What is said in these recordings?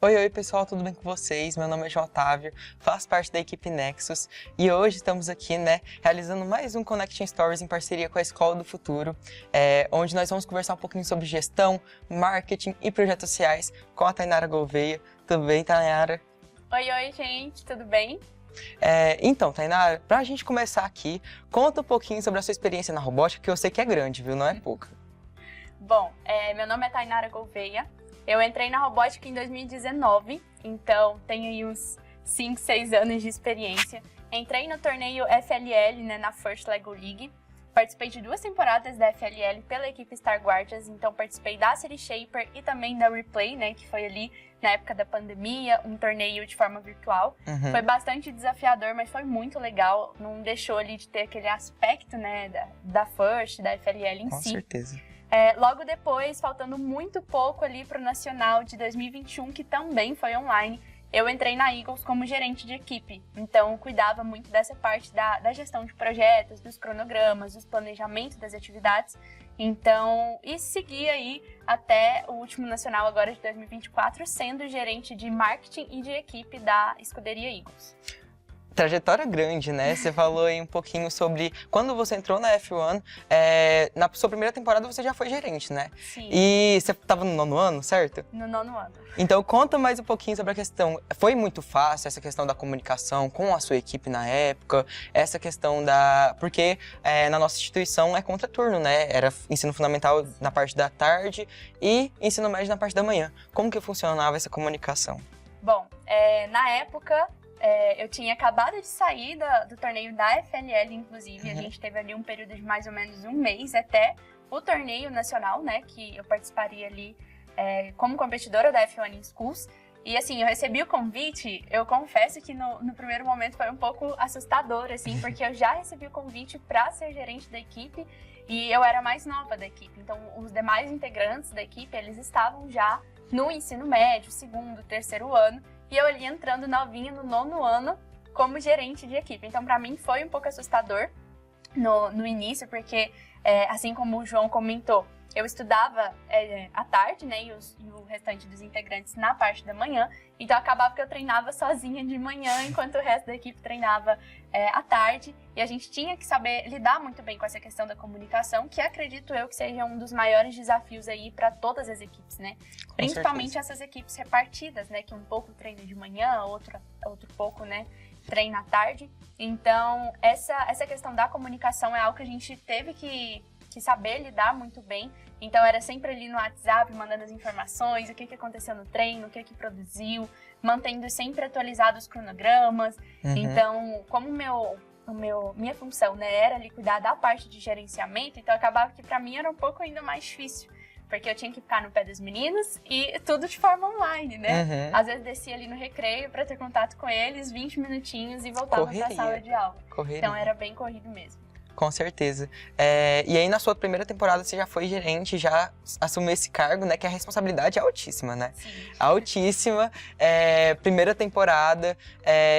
Oi pessoal, tudo bem com vocês? Meu nome é João Otávio, faço parte da equipe Nexus e hoje estamos aqui, realizando mais um Connecting Stories em parceria com a Escola do Futuro, onde nós vamos conversar um pouquinho sobre gestão, marketing e projetos sociais com a Tainara Gouveia. Tudo bem, Tainara? Oi, gente, tudo bem? Então, Tainara, pra gente começar aqui, conta um pouquinho sobre a sua experiência na robótica, que eu sei que é grande, viu? Não é pouca. Bom, meu nome é Tainara Gouveia. Eu entrei na robótica em 2019, então tenho aí uns 5, 6 anos de experiência. Entrei no torneio FLL, na First Lego League. Participei de 2 temporadas da FLL pela equipe Star Guardians, então participei da City Shaper e também da Replay, que foi ali na época da pandemia, um torneio de forma virtual. Foi bastante desafiador, mas foi muito legal. Não deixou ali de ter aquele aspecto, da First, da FLL em si. Com certeza. Logo depois, faltando muito pouco ali para o Nacional de 2021, que também foi online, eu entrei na Eagles como gerente de equipe. Então, cuidava muito dessa parte da gestão de projetos, dos cronogramas, dos planejamentos das atividades. Então, e segui aí até o último Nacional agora de 2024, sendo gerente de marketing e de equipe da Escuderia Eagles. Trajetória grande, Você falou aí um pouquinho sobre quando você entrou na F1, na sua primeira temporada você já foi gerente, Sim. E você estava no 9º ano, certo? No 9º ano. Então conta mais um pouquinho sobre a questão. Foi muito fácil essa questão da comunicação com a sua equipe na época? Essa questão da... Porque na nossa instituição é contraturno, Era ensino fundamental na parte da tarde e ensino médio na parte da manhã. Como que funcionava essa comunicação? Bom, na época... eu tinha acabado de sair do torneio da FLL, inclusive. A gente teve ali um período de mais ou menos um mês até o torneio nacional, que eu participaria ali como competidora da F1 Schools. E assim, eu recebi o convite, eu confesso que no primeiro momento foi um pouco assustador, assim, porque eu já recebi o convite para ser gerente da equipe e eu era mais nova da equipe. Então, os demais integrantes da equipe, eles estavam já no ensino médio, 2º, 3º ano. E eu ali entrando novinha no 9º ano como gerente de equipe. Então, para mim, foi um pouco assustador no início, porque, assim como o João comentou, eu estudava à tarde, e o restante dos integrantes na parte da manhã. Então, acabava que eu treinava sozinha de manhã, enquanto o resto da equipe treinava à tarde. E a gente tinha que saber lidar muito bem com essa questão da comunicação, que acredito eu que seja um dos maiores desafios aí para todas as equipes, Principalmente essas equipes repartidas, que um pouco treina de manhã, outro pouco, treina à tarde. Então, essa questão da comunicação é algo que a gente teve que saber lidar muito bem. Então, era sempre ali no WhatsApp, mandando as informações, o que aconteceu no treino, o que produziu, mantendo sempre atualizados os cronogramas. Então, como minha função, era ali cuidar da parte de gerenciamento, então acabava que para mim era um pouco ainda mais difícil. Porque eu tinha que ficar no pé dos meninos e tudo de forma online, Às vezes descia ali no recreio para ter contato com eles, 20 minutinhos e voltava para a sala de aula. Então era bem corrido mesmo. Com certeza. E aí na sua primeira temporada você já foi gerente, já assumiu esse cargo, que a responsabilidade é altíssima, Sim. Altíssima. Primeira temporada,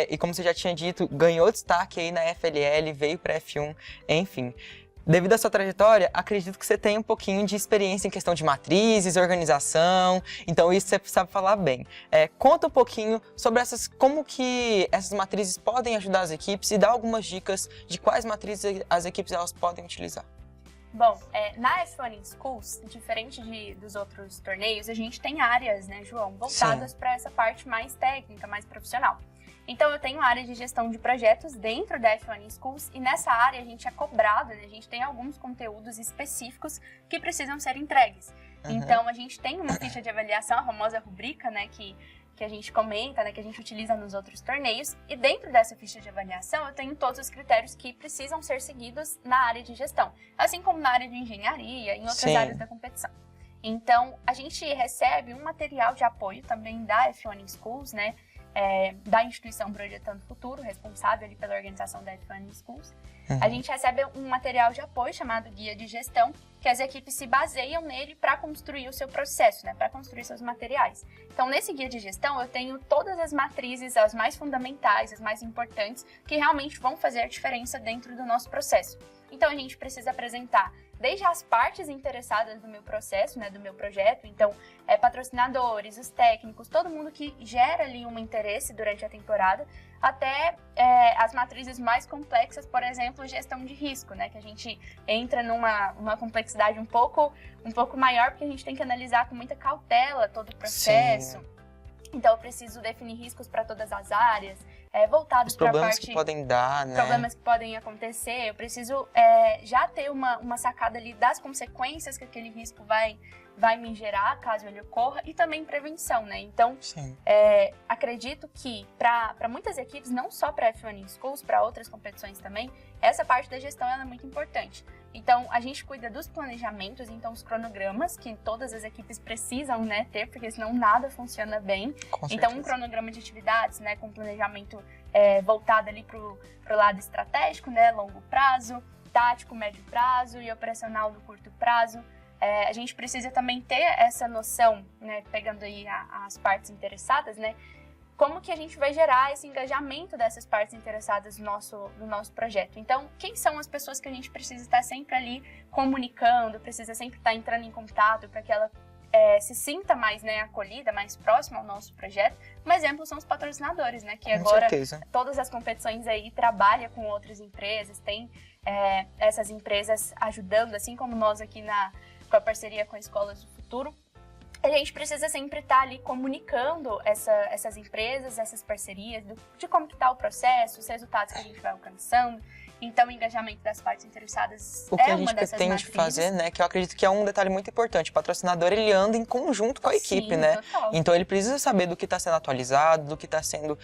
e como você já tinha dito, ganhou destaque aí na FLL, veio para F1, enfim. Devido à sua trajetória, acredito que você tem um pouquinho de experiência em questão de matrizes, organização, então isso você sabe falar bem. Conta um pouquinho sobre como que essas matrizes podem ajudar as equipes e dá algumas dicas de quais matrizes as equipes elas podem utilizar. Bom, na F1 Schools, diferente dos outros torneios, a gente tem áreas, João, voltadas para essa parte mais técnica, mais profissional. Então, eu tenho a área de gestão de projetos dentro da F1 Schools e nessa área a gente é cobrado, a gente tem alguns conteúdos específicos que precisam ser entregues. Então, a gente tem uma ficha de avaliação, a famosa rubrica, que a gente comenta, que a gente utiliza nos outros torneios. E dentro dessa ficha de avaliação, eu tenho todos os critérios que precisam ser seguidos na área de gestão, assim como na área de engenharia e em outras áreas da competição. Então, a gente recebe um material de apoio também da F1 Schools, da instituição Projetando Futuro, responsável ali pela organização da F1 Schools. A gente recebe um material de apoio chamado Guia de Gestão, que as equipes se baseiam nele para construir o seu processo, para construir seus materiais. Então, nesse Guia de Gestão, eu tenho todas as matrizes, as mais fundamentais, as mais importantes, que realmente vão fazer a diferença dentro do nosso processo. Então, a gente precisa apresentar desde as partes interessadas do meu processo, né, do meu projeto, então, patrocinadores, os técnicos, todo mundo que gera ali um interesse durante a temporada, até as matrizes mais complexas, por exemplo, gestão de risco, né, que a gente entra numa complexidade um pouco maior, porque a gente tem que analisar com muita cautela todo o processo. Sim. Então, eu preciso definir riscos para todas as áreas, voltados para a parte... Problemas que podem dar, né? Problemas que podem acontecer. Eu preciso já ter uma sacada ali das consequências que aquele risco vai me gerar, caso ele ocorra, e também prevenção, né? Então, acredito que para muitas equipes, não só para F1 Schools, para outras competições também, essa parte da gestão ela é muito importante. Então, a gente cuida dos planejamentos, então os cronogramas, que todas as equipes precisam, né, ter, porque senão nada funciona bem. Então, um cronograma de atividades, né, com planejamento voltado ali pro lado estratégico, né, longo prazo, tático, médio prazo e operacional no curto prazo. A gente precisa também ter essa noção, né, pegando aí as partes interessadas, né, como que a gente vai gerar esse engajamento dessas partes interessadas no nosso projeto. Então, quem são as pessoas que a gente precisa estar sempre ali comunicando, precisa sempre estar entrando em contato para que ela se sinta mais, né, acolhida, mais próxima ao nosso projeto. Um exemplo são os patrocinadores, né, que agora todas as competições aí trabalham com outras empresas, tem essas empresas ajudando, assim como nós aqui com a parceria com a Escolas do Futuro. A gente precisa sempre estar ali comunicando essas empresas, essas parcerias, de como que está o processo, os resultados que a gente vai alcançando. Então, o engajamento das partes interessadas o que a gente pretende fazer, né, que eu acredito que é um detalhe muito importante. O patrocinador, ele anda em conjunto com a equipe, né? Total. Então, ele precisa saber do que está sendo atualizado, do que está sendo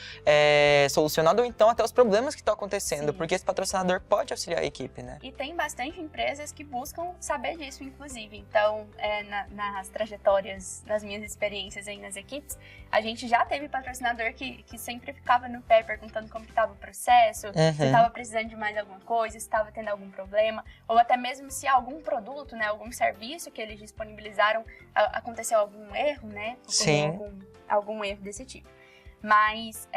solucionado, ou então até os problemas que estão acontecendo, porque esse patrocinador pode auxiliar a equipe, né? E tem bastante empresas que buscam saber disso, inclusive. Então, nas trajetórias, nas minhas experiências aí nas equipes, a gente já teve patrocinador que sempre ficava no pé perguntando como que estava o processo, se estava precisando de mais alguma coisa, se estava tendo algum problema, ou até mesmo se algum produto, né, algum serviço que eles disponibilizaram, aconteceu algum erro, né? Algum erro desse tipo. Mas,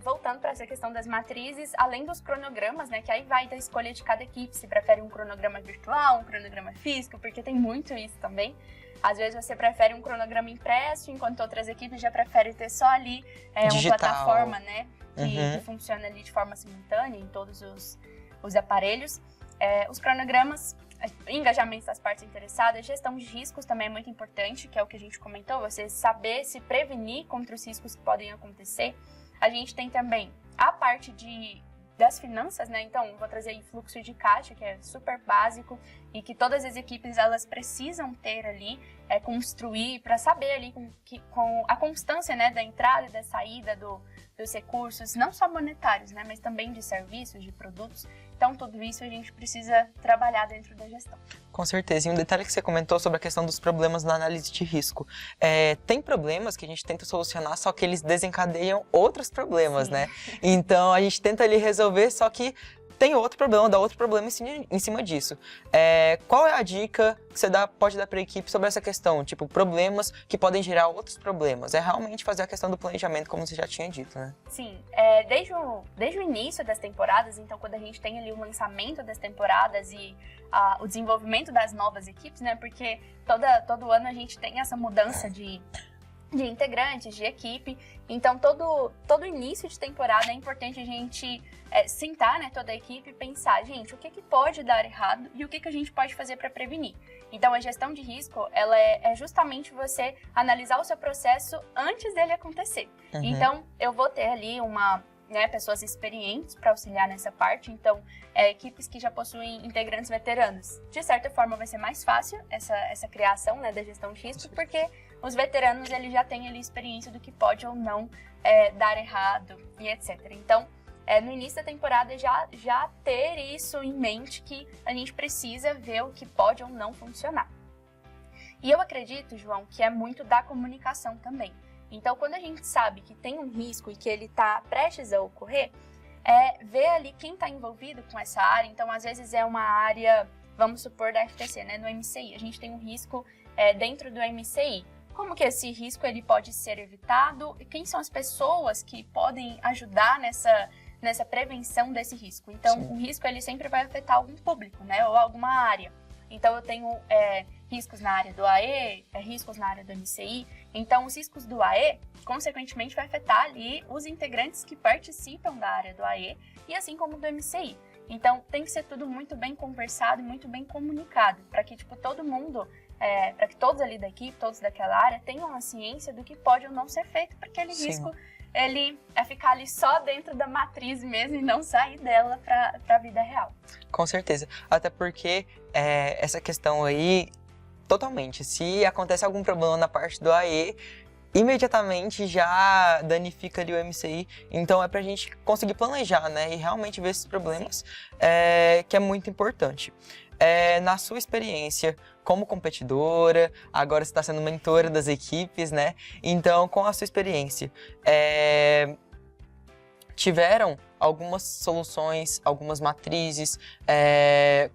voltando para essa questão das matrizes, além dos cronogramas, né, que aí vai da escolha de cada equipe, se prefere um cronograma virtual, um cronograma físico, porque tem muito isso também. Às vezes você prefere um cronograma impresso, enquanto outras equipes já preferem ter só ali uma plataforma, né, que funciona ali de forma simultânea em todos os aparelhos. Os cronogramas, engajamento das partes interessadas, gestão de riscos também é muito importante, que é o que a gente comentou, você saber se prevenir contra os riscos que podem acontecer. A gente tem também a parte das finanças, né? Então, vou trazer aí fluxo de caixa, que é super básico e que todas as equipes elas precisam ter ali, construir para saber ali com a constância, né, da entrada e da saída dos recursos, não só monetários, né, mas também de serviços, de produtos. Então, tudo isso a gente precisa trabalhar dentro da gestão. Com certeza. E um detalhe que você comentou sobre a questão dos problemas na análise de risco. Tem problemas que a gente tenta solucionar, só que eles desencadeiam outros problemas, né? Então, a gente tenta ali resolver, só que tem outro problema, dá outro problema em cima disso. Qual é a dica que você pode dar para a equipe sobre essa questão? Tipo, problemas que podem gerar outros problemas. É realmente fazer a questão do planejamento, como você já tinha dito, né? Sim. Desde o início das temporadas, então quando a gente tem ali o lançamento das temporadas e o desenvolvimento das novas equipes, né? Porque todo ano a gente tem essa mudança de integrantes, de equipe. Então, todo início de temporada é importante a gente sentar, né, toda a equipe e pensar, gente, o que pode dar errado e o que a gente pode fazer para prevenir. Então, a gestão de risco, ela é justamente você analisar o seu processo antes dele acontecer. Então, eu vou ter ali pessoas experientes para auxiliar nessa parte, então equipes que já possuem integrantes veteranos. De certa forma vai ser mais fácil essa criação, né, da gestão de risco, porque os veteranos eles já têm ali experiência do que pode ou não dar errado e etc. Então, no início da temporada já ter isso em mente, que a gente precisa ver o que pode ou não funcionar. E eu acredito, João, que é muito da comunicação também. Então, quando a gente sabe que tem um risco e que ele está prestes a ocorrer, ver ali quem está envolvido com essa área. Então, às vezes é uma área, vamos supor, da FTC, né, no MCI. A gente tem um risco dentro do MCI. Como que esse risco ele pode ser evitado? E quem são as pessoas que podem ajudar nessa prevenção desse risco. Então, o risco ele sempre vai afetar algum público, né? Ou alguma área. Então, eu tenho riscos na área do AE, riscos na área do MCI. Então, os riscos do AE, consequentemente, vai afetar ali os integrantes que participam da área do AE e assim como do MCI. Então, tem que ser tudo muito bem conversado e muito bem comunicado, para que, tipo, todo mundo, para que todos ali da equipe, todos daquela área, tenham a ciência do que pode ou não ser feito, porque aquele risco, ele é ficar ali só dentro da matriz mesmo e não sair dela para a vida real. Com certeza. Até porque essa questão aí, totalmente, se acontece algum problema na parte do AE, imediatamente já danifica ali o MCI. Então é pra gente conseguir planejar, né? E realmente ver esses problemas, que é muito importante. Na sua experiência como competidora, agora você está sendo mentora das equipes, né? Então, com a sua experiência, tiveram algumas soluções, algumas matrizes,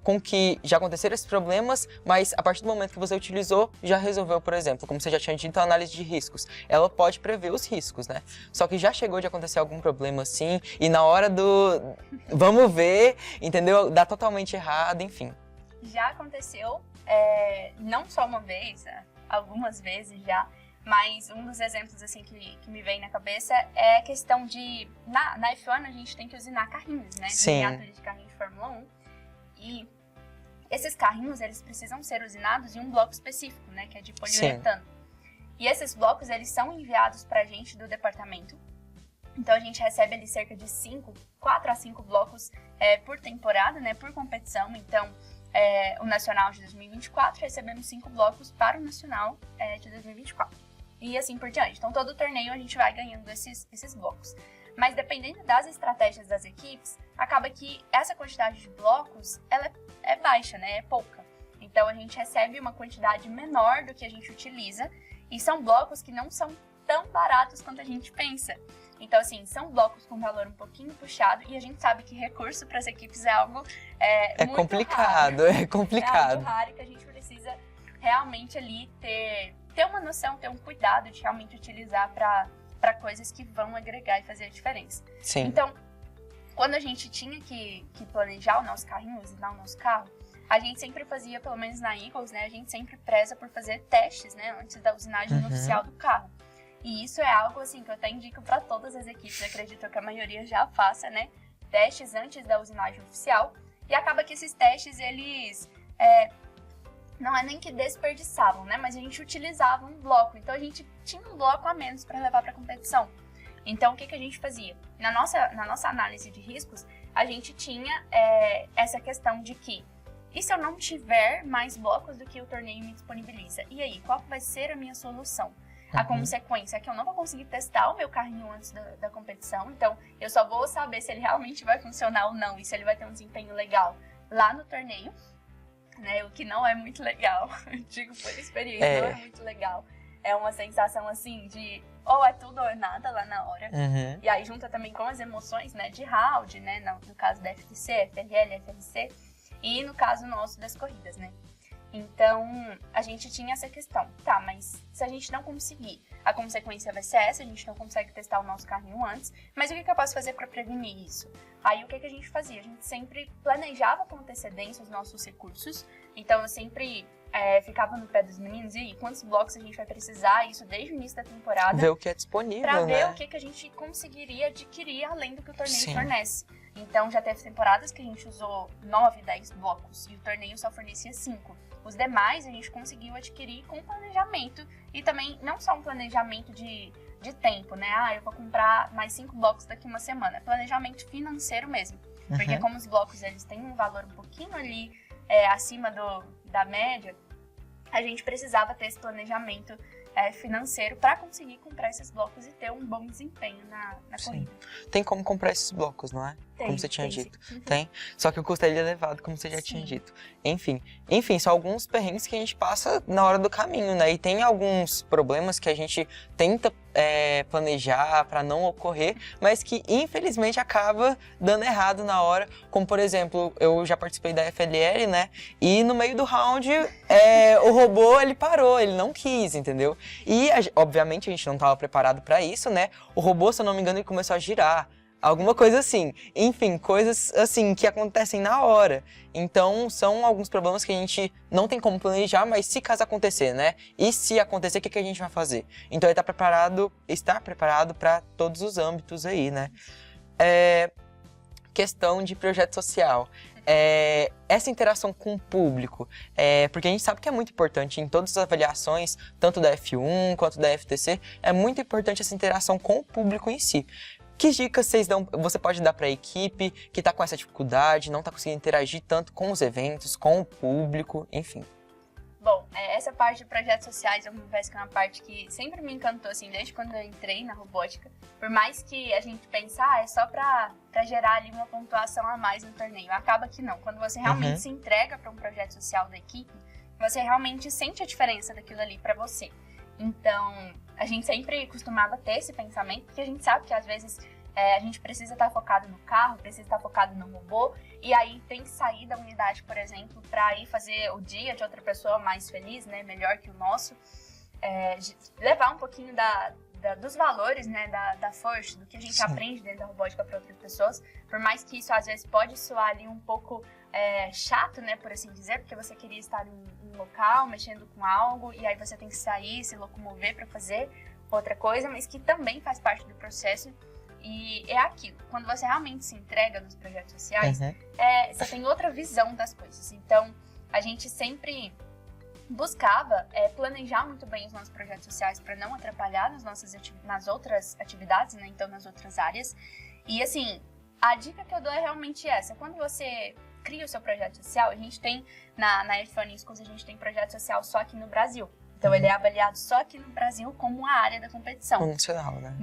com que já aconteceram esses problemas, mas a partir do momento que você utilizou, já resolveu, por exemplo, como você já tinha dito, a análise de riscos. Ela pode prever os riscos, né? Só que já chegou de acontecer algum problema assim, e na hora do vamos ver, entendeu? Dá totalmente errado, enfim. Já aconteceu, não só uma vez, algumas vezes já, mas um dos exemplos assim que me vem na cabeça é a questão de... Na F1 a gente tem que usinar carrinhos, né? Miniaturas de carrinho de Fórmula 1. E esses carrinhos, eles precisam ser usinados em um bloco específico, né? Que é de poliuretano. E esses blocos, eles são enviados pra gente do departamento. Então a gente recebe ali cerca de 4 a 5 blocos por temporada, né? Por competição. Então... o Nacional de 2024, recebemos 5 blocos para o Nacional de 2024. E assim por diante. Então, todo torneio a gente vai ganhando esses blocos. Mas dependendo das estratégias das equipes, acaba que essa quantidade de blocos, ela é baixa, né? É pouca. Então, a gente recebe uma quantidade menor do que a gente utiliza. E são blocos que não são tão baratos quanto a gente pensa. Então, assim, são blocos com valor um pouquinho puxado e a gente sabe que recurso para as equipes é algo muito complicado, raro. É complicado. É algo raro que a gente precisa realmente ali ter uma noção, ter um cuidado de realmente utilizar para coisas que vão agregar e fazer a diferença. Sim. Então, quando a gente tinha que planejar o nosso carrinho, usinar o nosso carro, a gente sempre fazia, pelo menos na Eagles, né, a gente sempre preza por fazer testes, né, antes da usinagem oficial do carro. E isso é algo assim que eu até indico para todas as equipes, acredito que a maioria já faça, né? Testes antes da usinagem oficial. E acaba que esses testes, eles não é nem que desperdiçavam, né? Mas a gente utilizava um bloco. Então a gente tinha um bloco a menos para levar para a competição. Então o que a gente fazia? Na nossa análise de riscos, a gente tinha essa questão de que e se eu não tiver mais blocos do que o torneio me disponibiliza? E aí, qual vai ser a minha solução? A consequência é que eu não vou conseguir testar o meu carrinho antes da competição, então eu só vou saber se ele realmente vai funcionar ou não e se ele vai ter um desempenho legal lá no torneio, né? O que não é muito legal, digo por experiência, não é muito legal. É uma sensação assim de ou é tudo ou é nada lá na hora. E aí junta também com as emoções, né, de round, né, no caso da FTC, FRL, FRC e no caso nosso das corridas, né. Então, a gente tinha essa questão, tá, mas se a gente não conseguir, a consequência vai ser essa, a gente não consegue testar o nosso carrinho antes, mas o que eu posso fazer para prevenir isso? Aí, o que a gente fazia? A gente sempre planejava com antecedência os nossos recursos, então eu sempre ficava no pé dos meninos, e aí, quantos blocos a gente vai precisar, isso desde o início da temporada. Ver o que é disponível, pra ver né? o que a gente conseguiria adquirir além do que o torneio fornece. Então, já teve temporadas que a gente usou 9, 10 blocos, e o torneio só fornecia 5. Os demais a gente conseguiu adquirir com planejamento e também não só um planejamento de tempo, né? Ah, eu vou comprar mais 5 blocos daqui uma semana. Planejamento financeiro mesmo. Porque como os blocos eles têm um valor um pouquinho ali acima da média, a gente precisava ter esse planejamento financeiro para conseguir comprar esses blocos e ter um bom desempenho na corrida. Tem como comprar esses blocos, não é? Tem, como você tinha tem, dito. sim. Tem. Só que o custo é elevado, como você já tinha dito. Enfim, são alguns perrengues que a gente passa na hora do caminho, né? E tem alguns problemas que a gente tenta planejar para não ocorrer, mas que infelizmente acaba dando errado na hora. Como, por exemplo, eu já participei da FLL, né? E no meio do round, o robô, ele parou, ele não quis, entendeu? E, obviamente, a gente não estava preparado para isso, né? O robô, se eu não me engano, ele começou a girar Alguma coisa assim. Enfim, coisas assim que acontecem na hora. Então, são alguns problemas que a gente não tem como planejar, mas se caso acontecer, né? E se acontecer, o que a gente vai fazer? Então, ele está preparado para todos os âmbitos aí, né? Questão de projeto social. Essa interação com o público, porque a gente sabe que é muito importante em todas as avaliações, tanto da F1 quanto da FTC, é muito importante essa interação com o público em si. Que dicas você pode dar para a equipe que está com essa dificuldade, não está conseguindo interagir tanto com os eventos, com o público, enfim? Bom, essa parte de projetos sociais, eu confesso que é uma parte que sempre me encantou, assim, desde quando eu entrei na robótica. Por mais que a gente pense, é só pra gerar ali uma pontuação a mais no torneio. Acaba que não. Quando você realmente se entrega para um projeto social da equipe, você realmente sente a diferença daquilo ali para você. Então, a gente sempre costumava ter esse pensamento, porque a gente sabe que às vezes a gente precisa estar focado no carro, precisa estar focado no robô, e aí tem que sair da unidade, por exemplo, para ir fazer o dia de outra pessoa mais feliz, né, melhor que o nosso, levar um pouquinho dos valores, né, da força, do que a gente aprende dentro da robótica para outras pessoas, por mais que isso às vezes pode soar ali um pouco chato, né, por assim dizer, porque você queria estar em um local, mexendo com algo, e aí você tem que sair, se locomover para fazer outra coisa, mas que também faz parte do processo. E é aquilo, quando você realmente se entrega nos projetos sociais, você tem outra visão das coisas. Então, a gente sempre buscava planejar muito bem os nossos projetos sociais para não atrapalhar nas outras atividades, né? Então, nas outras áreas. E, assim, a dica que eu dou é realmente essa. Quando você cria o seu projeto social, a gente tem, na F1 Schools, a gente tem projeto social só aqui no Brasil. Então, ele é avaliado só aqui no Brasil como uma área da competição. Nacional, né?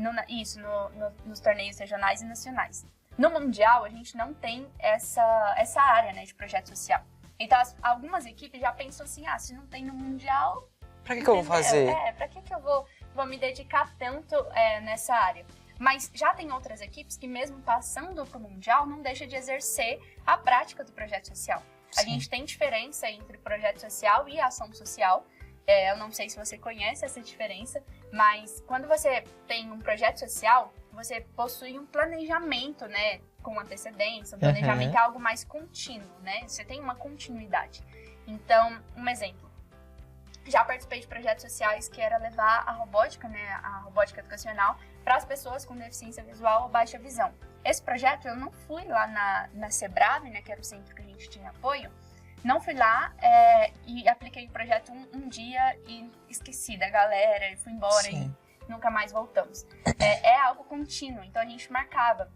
Nos torneios regionais e nacionais. No Mundial, a gente não tem essa área, né, de projeto social. Então, algumas equipes já pensam assim, se não tem no Mundial... Pra que eu vou fazer? Pra que eu vou me dedicar tanto nessa área? Mas já tem outras equipes que, mesmo passando pro Mundial, não deixa de exercer a prática do projeto social. Sim. A gente tem diferença entre projeto social e ação social. Eu não sei se você conhece essa diferença, mas quando você tem um projeto social, você possui um planejamento, né, com antecedência. Um planejamento é algo mais contínuo, né? Você tem uma continuidade. Então, um exemplo. Já participei de projetos sociais que era levar a robótica, né, a robótica educacional, para as pessoas com deficiência visual ou baixa visão. Esse projeto, eu não fui lá na Sebrave, né, que era o centro que a gente tinha apoio. Não fui lá e apliquei o projeto um dia e esqueci da galera e fui embora. Sim. E nunca mais voltamos. É algo contínuo, então a gente marcava.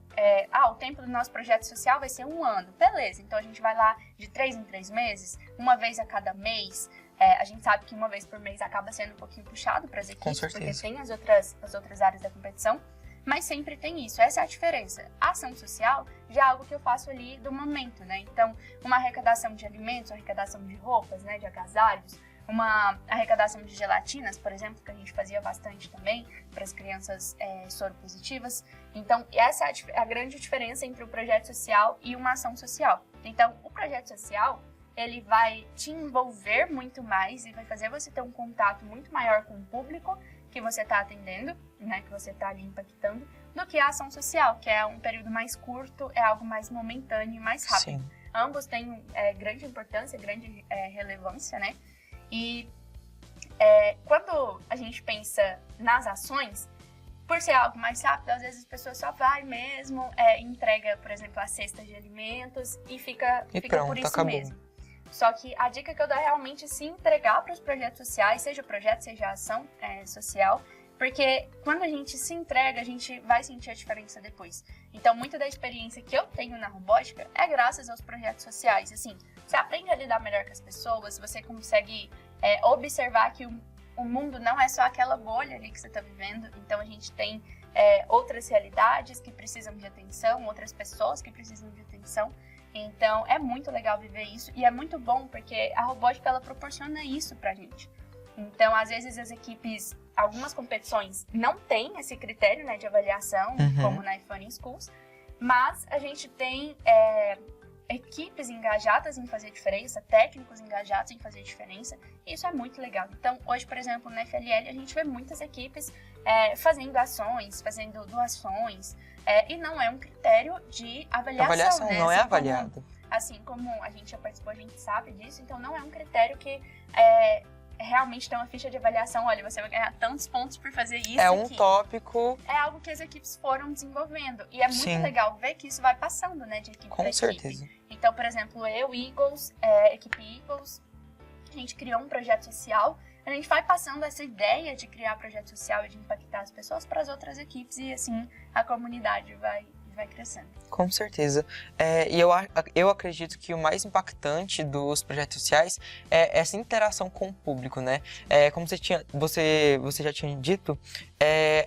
O tempo do nosso projeto social vai ser 1 ano. Beleza, então a gente vai lá de 3 em 3 meses, uma vez a cada mês. A gente sabe que uma vez por mês acaba sendo um pouquinho puxado para as equipes, porque tem as outras áreas da competição. Mas sempre tem isso, essa é a diferença. A ação social já é algo que eu faço ali do momento, né? Então, uma arrecadação de alimentos, uma arrecadação de roupas, né, de agasalhos, uma arrecadação de gelatinas, por exemplo, que a gente fazia bastante também para as crianças soropositivas. Então, essa é a grande diferença entre o projeto social e uma ação social. Então, o projeto social, ele vai te envolver muito mais e vai fazer você ter um contato muito maior com o público que você está atendendo, né, que você está ali impactando, do que a ação social, que é um período mais curto, é algo mais momentâneo e mais rápido. Sim. Ambos têm grande importância, grande relevância, né? E quando a gente pensa nas ações, por ser algo mais rápido, às vezes as pessoas só vai mesmo, entrega, por exemplo, as cestas de alimentos e fica pronto, por isso acabou. mesmo. Só que a dica que eu dou é realmente se entregar para os projetos sociais, seja projeto, seja ação social, porque quando a gente se entrega, a gente vai sentir a diferença depois. Então, muita da experiência que eu tenho na robótica é graças aos projetos sociais. Assim, você aprende a lidar melhor com as pessoas, você consegue observar que o mundo não é só aquela bolha ali que você está vivendo. Então, a gente tem outras realidades que precisam de atenção, outras pessoas que precisam de atenção. Então, é muito legal viver isso e é muito bom porque a robótica, ela proporciona isso pra gente. Então, às vezes, as equipes, algumas competições não têm esse critério, né, de avaliação, como na F1 Schools, mas a gente tem equipes engajadas em fazer diferença, técnicos engajados em fazer diferença, e isso é muito legal. Então, hoje, por exemplo, na FLL, a gente vê muitas equipes fazendo ações, fazendo doações, e não é um critério de avaliação. Avaliação né? não é Assim avaliado. Assim como a gente já participou, a gente sabe disso, então não é um critério que realmente tem uma ficha de avaliação, olha, você vai ganhar tantos pontos por fazer isso É um aqui. tópico. É algo que as equipes foram desenvolvendo. E é muito Sim. legal ver que isso vai passando, né, de equipe Com para certeza. equipe. Então, por exemplo, eu, Eagles, equipe Eagles, a gente criou um projeto social. A gente vai passando essa ideia de criar projeto social e de impactar as pessoas para as outras equipes. E assim, a comunidade vai crescendo. Com certeza. E eu acredito que o mais impactante dos projetos sociais é essa interação com o público, né? Como você já tinha dito,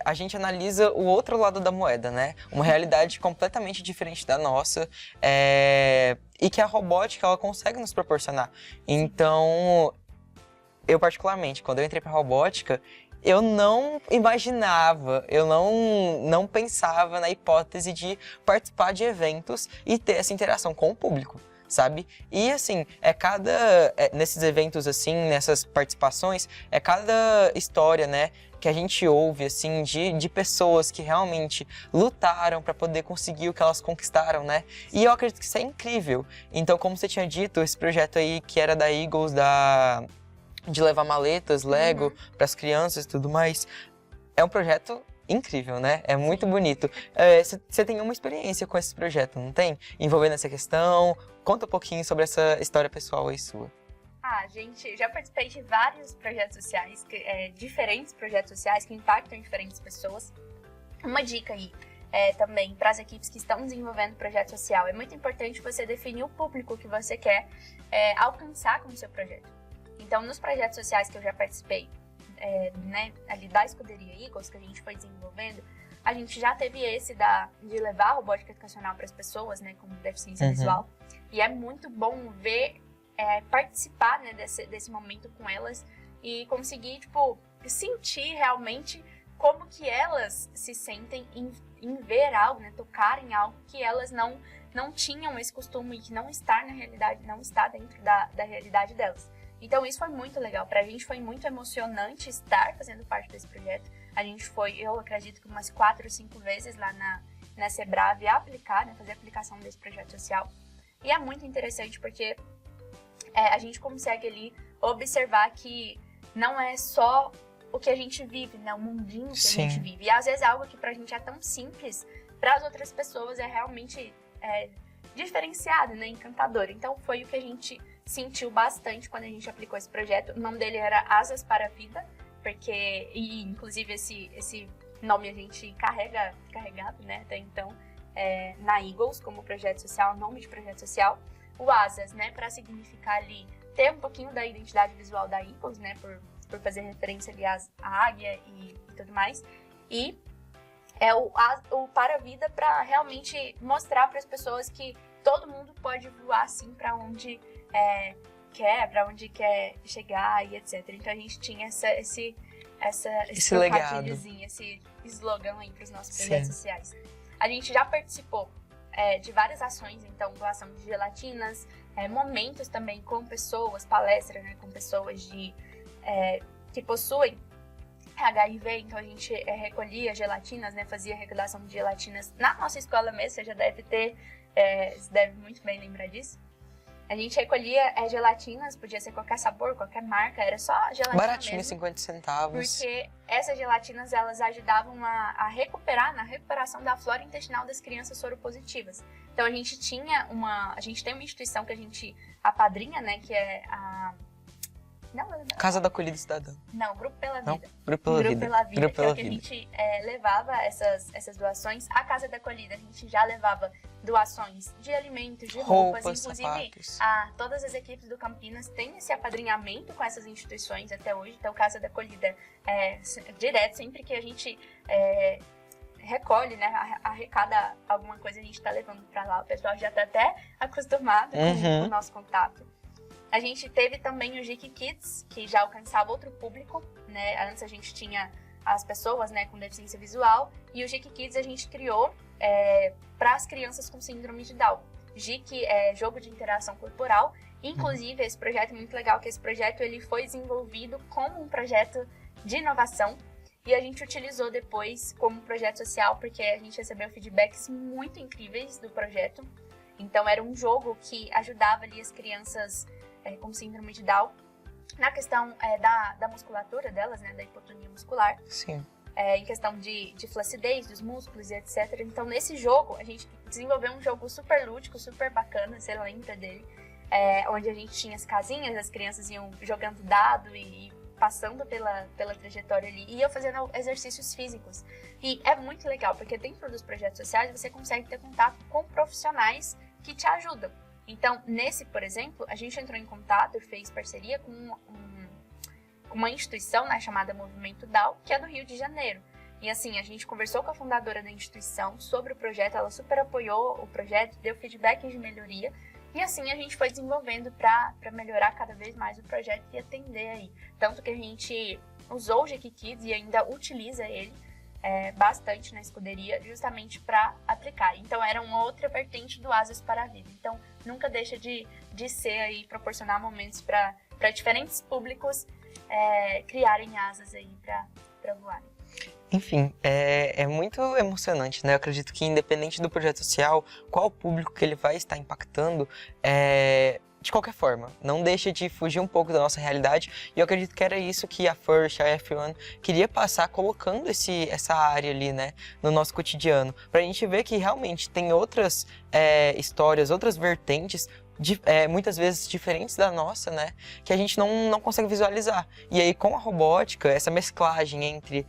a gente analisa o outro lado da moeda, né? Uma realidade completamente diferente da nossa, e que a robótica ela consegue nos proporcionar. Então, eu particularmente, quando eu entrei para robótica, eu não imaginava, eu não pensava na hipótese de participar de eventos e ter essa interação com o público, sabe? E assim, nesses eventos assim, nessas participações, cada história, né, que a gente ouve assim de pessoas que realmente lutaram para poder conseguir o que elas conquistaram, né? E eu acredito que isso é incrível. Então, como você tinha dito, esse projeto aí que era da Eagles, de levar maletas, Lego, para as crianças e tudo mais. É um projeto incrível, né? É muito bonito. Você tem uma experiência com esse projeto, não tem? Envolvendo essa questão. Conta um pouquinho sobre essa história pessoal aí sua. Gente, já participei de vários projetos sociais, diferentes projetos sociais que impactam diferentes pessoas. Uma dica aí também para as equipes que estão desenvolvendo projeto social. É muito importante você definir o público que você quer alcançar com o seu projeto. Então, nos projetos sociais que eu já participei, né, ali da escuderia Eagles, que a gente foi desenvolvendo, a gente já teve esse de levar a robótica educacional para as pessoas, né, com deficiência visual. E é muito bom ver, participar, né, desse momento com elas e conseguir, tipo, sentir realmente como que elas se sentem em ver algo, né, tocar em algo que elas não tinham esse costume e que não está na realidade, não está dentro da realidade delas. Então isso foi muito legal, pra gente foi muito emocionante estar fazendo parte desse projeto. A gente foi, eu acredito que umas 4 ou 5 vezes lá na Sebrave aplicar, né, fazer a aplicação desse projeto social. E é muito interessante porque a gente consegue ali observar que não é só o que a gente vive, né, o mundinho que a gente vive. E às vezes algo que pra gente é tão simples, para as outras pessoas é realmente diferenciado, né, encantador. Então foi o que a gente sentiu bastante quando a gente aplicou esse projeto. O nome dele era Asas para a Vida, e inclusive esse nome a gente carregado, né, até então, na Eagles, como projeto social, nome de projeto social. O Asas, né, para significar ali, ter um pouquinho da identidade visual da Eagles, né, por fazer referência ali à águia e tudo mais. E o para a vida para realmente mostrar para as pessoas que todo mundo pode voar assim para onde para onde quer chegar e etc. Então a gente tinha esse legado, esse slogan aí para os nossos projetos sociais. A gente já participou de várias ações, então doação de gelatinas, momentos também com pessoas, palestras, né, com pessoas que possuem HIV, então a gente recolhia gelatinas, né, fazia arrecadação de gelatinas na nossa escola mesmo, você já deve você deve muito bem lembrar disso. A gente recolhia gelatinas, podia ser qualquer sabor, qualquer marca, era só gelatina baratinho, mesmo, 50 centavos. porque essas gelatinas, elas ajudavam a recuperar, na recuperação da flora intestinal das crianças soropositivas. Então a gente tem uma instituição que a gente apadrinha, né, que é a... Casa da Acolhida Cidadã. Não, Grupo Pela Vida. Grupo Pela Vida. Grupo Pela Vida, que a gente levava essas doações. A Casa da Acolhida, a gente já levava doações de alimentos, de roupas, inclusive sapatos. Todas as equipes do Campinas têm esse apadrinhamento com essas instituições até hoje. Então, Casa da Acolhida direto, sempre que a gente recolhe, né, arrecada alguma coisa, a gente está levando para lá. O pessoal já está até acostumado com o nosso contato. A gente teve também o Geek Kids, que já alcançava outro público, né? Antes a gente tinha as pessoas, né, com deficiência visual, e o Geek Kids a gente criou para as crianças com síndrome de Down. GIC é Jogo de Interação Corporal. Inclusive, esse projeto é muito legal, que esse projeto ele foi desenvolvido como um projeto de inovação e a gente utilizou depois como projeto social, porque a gente recebeu feedbacks muito incríveis do projeto. Então, era um jogo que ajudava ali as crianças com síndrome de Down na questão da musculatura delas, né, da hipotonia muscular. Sim. Em questão de flacidez dos músculos e etc. Então, nesse jogo, a gente desenvolveu um jogo super lúdico, super bacana, você lembra dele, onde a gente tinha as casinhas, as crianças iam jogando dado e passando pela trajetória ali, e eu fazendo exercícios físicos. E é muito legal, porque dentro dos projetos sociais você consegue ter contato com profissionais que te ajudam. Então, nesse, por exemplo, a gente entrou em contato e fez parceria com uma instituição, né, chamada Movimento Down, que é do Rio de Janeiro. E assim, a gente conversou com a fundadora da instituição sobre o projeto, ela super apoiou o projeto, deu feedback de melhoria, e assim a gente foi desenvolvendo para melhorar cada vez mais o projeto e atender aí. Tanto que a gente usou o GQ Kids e ainda utiliza ele bastante na escuderia, justamente para aplicar. Então era uma outra vertente do Asas para a Vida. Então nunca deixa de ser aí, proporcionar momentos para diferentes públicos criarem asas aí para voar. Enfim, é muito emocionante, né? Eu acredito que independente do projeto social, qual o público que ele vai estar impactando, de qualquer forma, não deixa de fugir um pouco da nossa realidade. E eu acredito que era isso que a FIRST, a F1, queria passar colocando essa área ali, né, no nosso cotidiano. Pra gente ver que realmente tem outras histórias, outras vertentes, muitas vezes diferentes da nossa, né, que a gente não consegue visualizar. E aí, com a robótica, essa mesclagem entre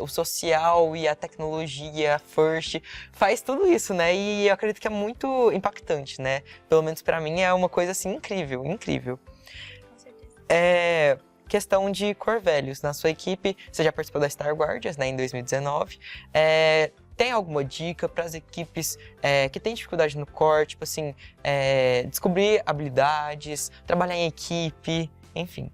o social e a tecnologia, a FIRST, faz tudo isso, né, e eu acredito que é muito impactante, né, pelo menos pra mim é uma coisa assim incrível, incrível. Com certeza. Questão de Corvelhos, na sua equipe, você já participou da Star Guardians, né, em 2019, tem alguma dica para as equipes que têm dificuldade no core, tipo assim, descobrir habilidades, trabalhar em equipe, enfim?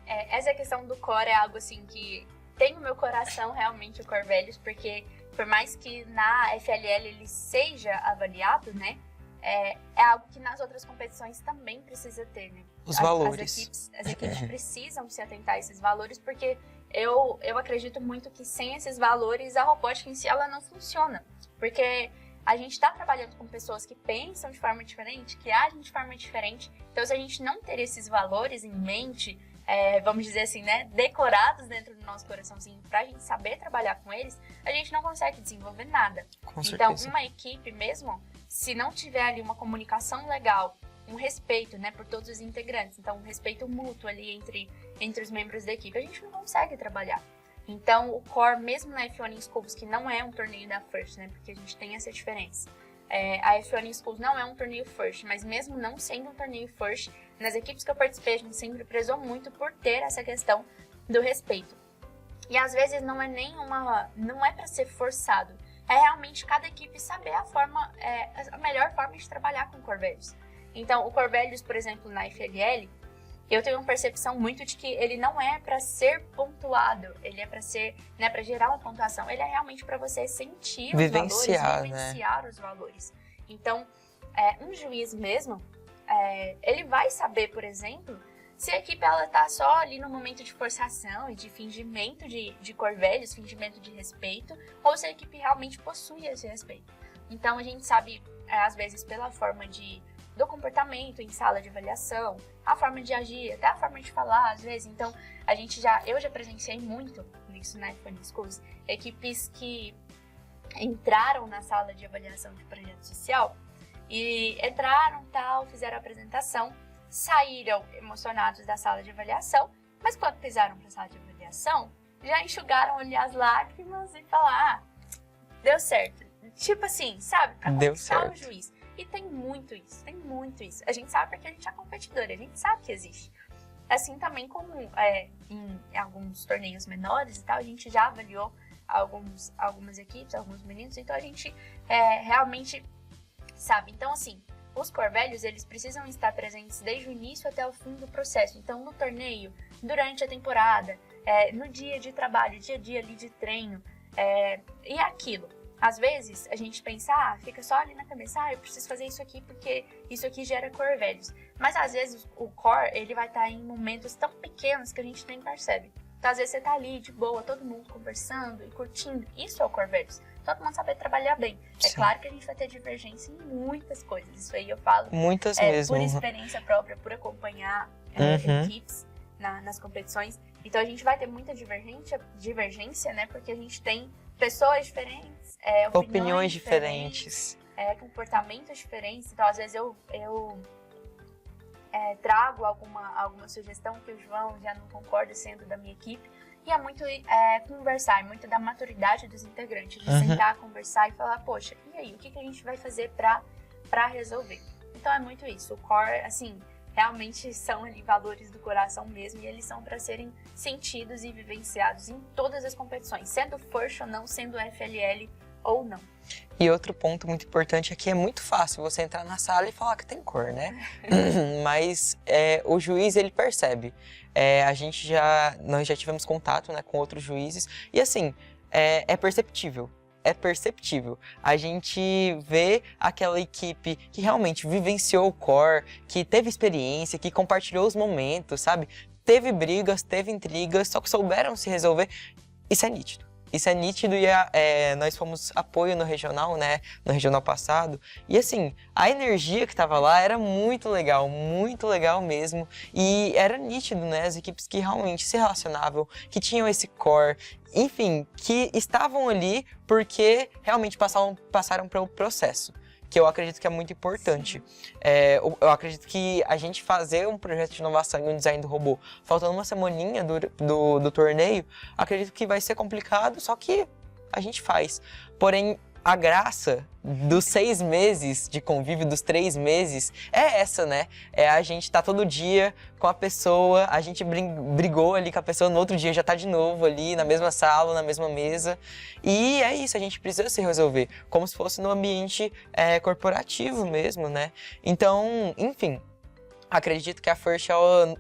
Essa questão do core é algo assim que tem o meu coração realmente, o Corvelhos, porque por mais que na FLL ele seja avaliado, né, é algo que nas outras competições também precisa ter, né? Os valores. As equipes precisam se atentar a esses valores, porque eu acredito muito que sem esses valores a robótica em si ela não funciona. Porque a gente está trabalhando com pessoas que pensam de forma diferente, que agem de forma diferente. Então, se a gente não ter esses valores em mente, vamos dizer assim, né, decorados dentro do nosso coraçãozinho, para a gente saber trabalhar com eles, a gente não consegue desenvolver nada. Com então, certeza. uma equipe mesmo, se não tiver ali uma comunicação legal, um respeito, né, por todos os integrantes, então um respeito mútuo ali entre os membros da equipe, a gente não consegue trabalhar. Então, o core, mesmo na F1 Schools, que não é um torneio da FIRST, né, porque a gente tem essa diferença, a F1 Schools não é um torneio FIRST, mas mesmo não sendo um torneio FIRST, nas equipes que eu participei, a gente sempre prezou muito por ter essa questão do respeito. E às vezes não é para ser forçado, é realmente cada equipe saber a melhor forma de trabalhar com Corvelhos. Então, o Corvelhos, por exemplo, na FLL, eu tenho uma percepção muito de que ele não é para ser pontuado, ele é para ser, né, para gerar uma pontuação. Ele é realmente para você sentir os valores, vivenciar os valores. Então, um juiz mesmo, ele vai saber, por exemplo, se a equipe ela tá só ali no momento de forçação e de fingimento de Corvelhos, fingimento de respeito, ou se a equipe realmente possui esse respeito. Então, a gente sabe, às vezes, pela forma do comportamento em sala de avaliação, a forma de agir, até a forma de falar, às vezes. Então, eu já presenciei muito isso na F1 Schools, equipes que entraram na sala de avaliação de projeto social e entraram, fizeram a apresentação, saíram emocionados da sala de avaliação, mas quando pisaram para a sala de avaliação, já enxugaram ali as lágrimas e falaram, deu certo. Tipo assim, sabe? Pra conquistar o juiz. E tem muito isso, A gente sabe porque a gente é competidor, a gente sabe que existe. Assim também como em alguns torneios menores e tal, a gente já avaliou algumas equipes, alguns meninos, então a gente realmente sabe. Então assim, os Corvelhos, eles precisam estar presentes desde o início até o fim do processo. Então no torneio, durante a temporada, no dia de trabalho, dia a dia ali de treino, e aquilo. às vezes, a gente pensa, fica só ali na cabeça, eu preciso fazer isso aqui porque isso aqui gera core values. Mas às vezes o core, ele vai estar em momentos tão pequenos que a gente nem percebe. Então às vezes você tá ali de boa, todo mundo conversando e curtindo. Isso é o core values. Todo mundo saber trabalhar bem. É claro que a gente vai ter divergência em muitas coisas. Isso aí eu falo muitas mesmo. Por experiência própria, por acompanhar equipes nas competições. Então a gente vai ter muita divergência, né? Porque a gente tem pessoas diferentes, opiniões diferentes, comportamentos diferentes. Então às vezes eu trago alguma sugestão que o João já não concorda sendo da minha equipe. E é muito conversar, é muito da maturidade dos integrantes, de sentar, conversar e falar, poxa, e aí, o que a gente vai fazer pra resolver? Então é muito isso, o core, assim, realmente são ali valores do coração mesmo, e eles são para serem sentidos e vivenciados em todas as competições, sendo first ou não, sendo FLL ou não. E outro ponto muito importante é que é muito fácil você entrar na sala e falar que tem cor, né? Mas o juiz, ele percebe. Nós já tivemos contato, né, com outros juízes e assim, é perceptível. É perceptível. A gente vê aquela equipe que realmente vivenciou o core, que teve experiência, que compartilhou os momentos, sabe? Teve brigas, teve intrigas, só que souberam se resolver. Isso é nítido. Isso é nítido e nós fomos apoio no regional, né? No regional passado. E assim, a energia que tava lá era muito legal mesmo. E era nítido, né? As equipes que realmente se relacionavam, que tinham esse core, enfim, que estavam ali porque realmente passaram pelo processo. Que eu acredito que é muito importante. Eu acredito que a gente fazer um projeto de inovação e um design do robô faltando uma semaninha do torneio, acredito que vai ser complicado, só que a gente faz. Porém, a graça dos 6 meses de convívio, dos 3 meses, é essa, né? É a gente tá todo dia com a pessoa, a gente brigou ali com a pessoa, no outro dia já tá de novo ali, na mesma sala, na mesma mesa. E é isso, a gente precisa se resolver, como se fosse no ambiente corporativo mesmo, né? Então, enfim, acredito que a First ela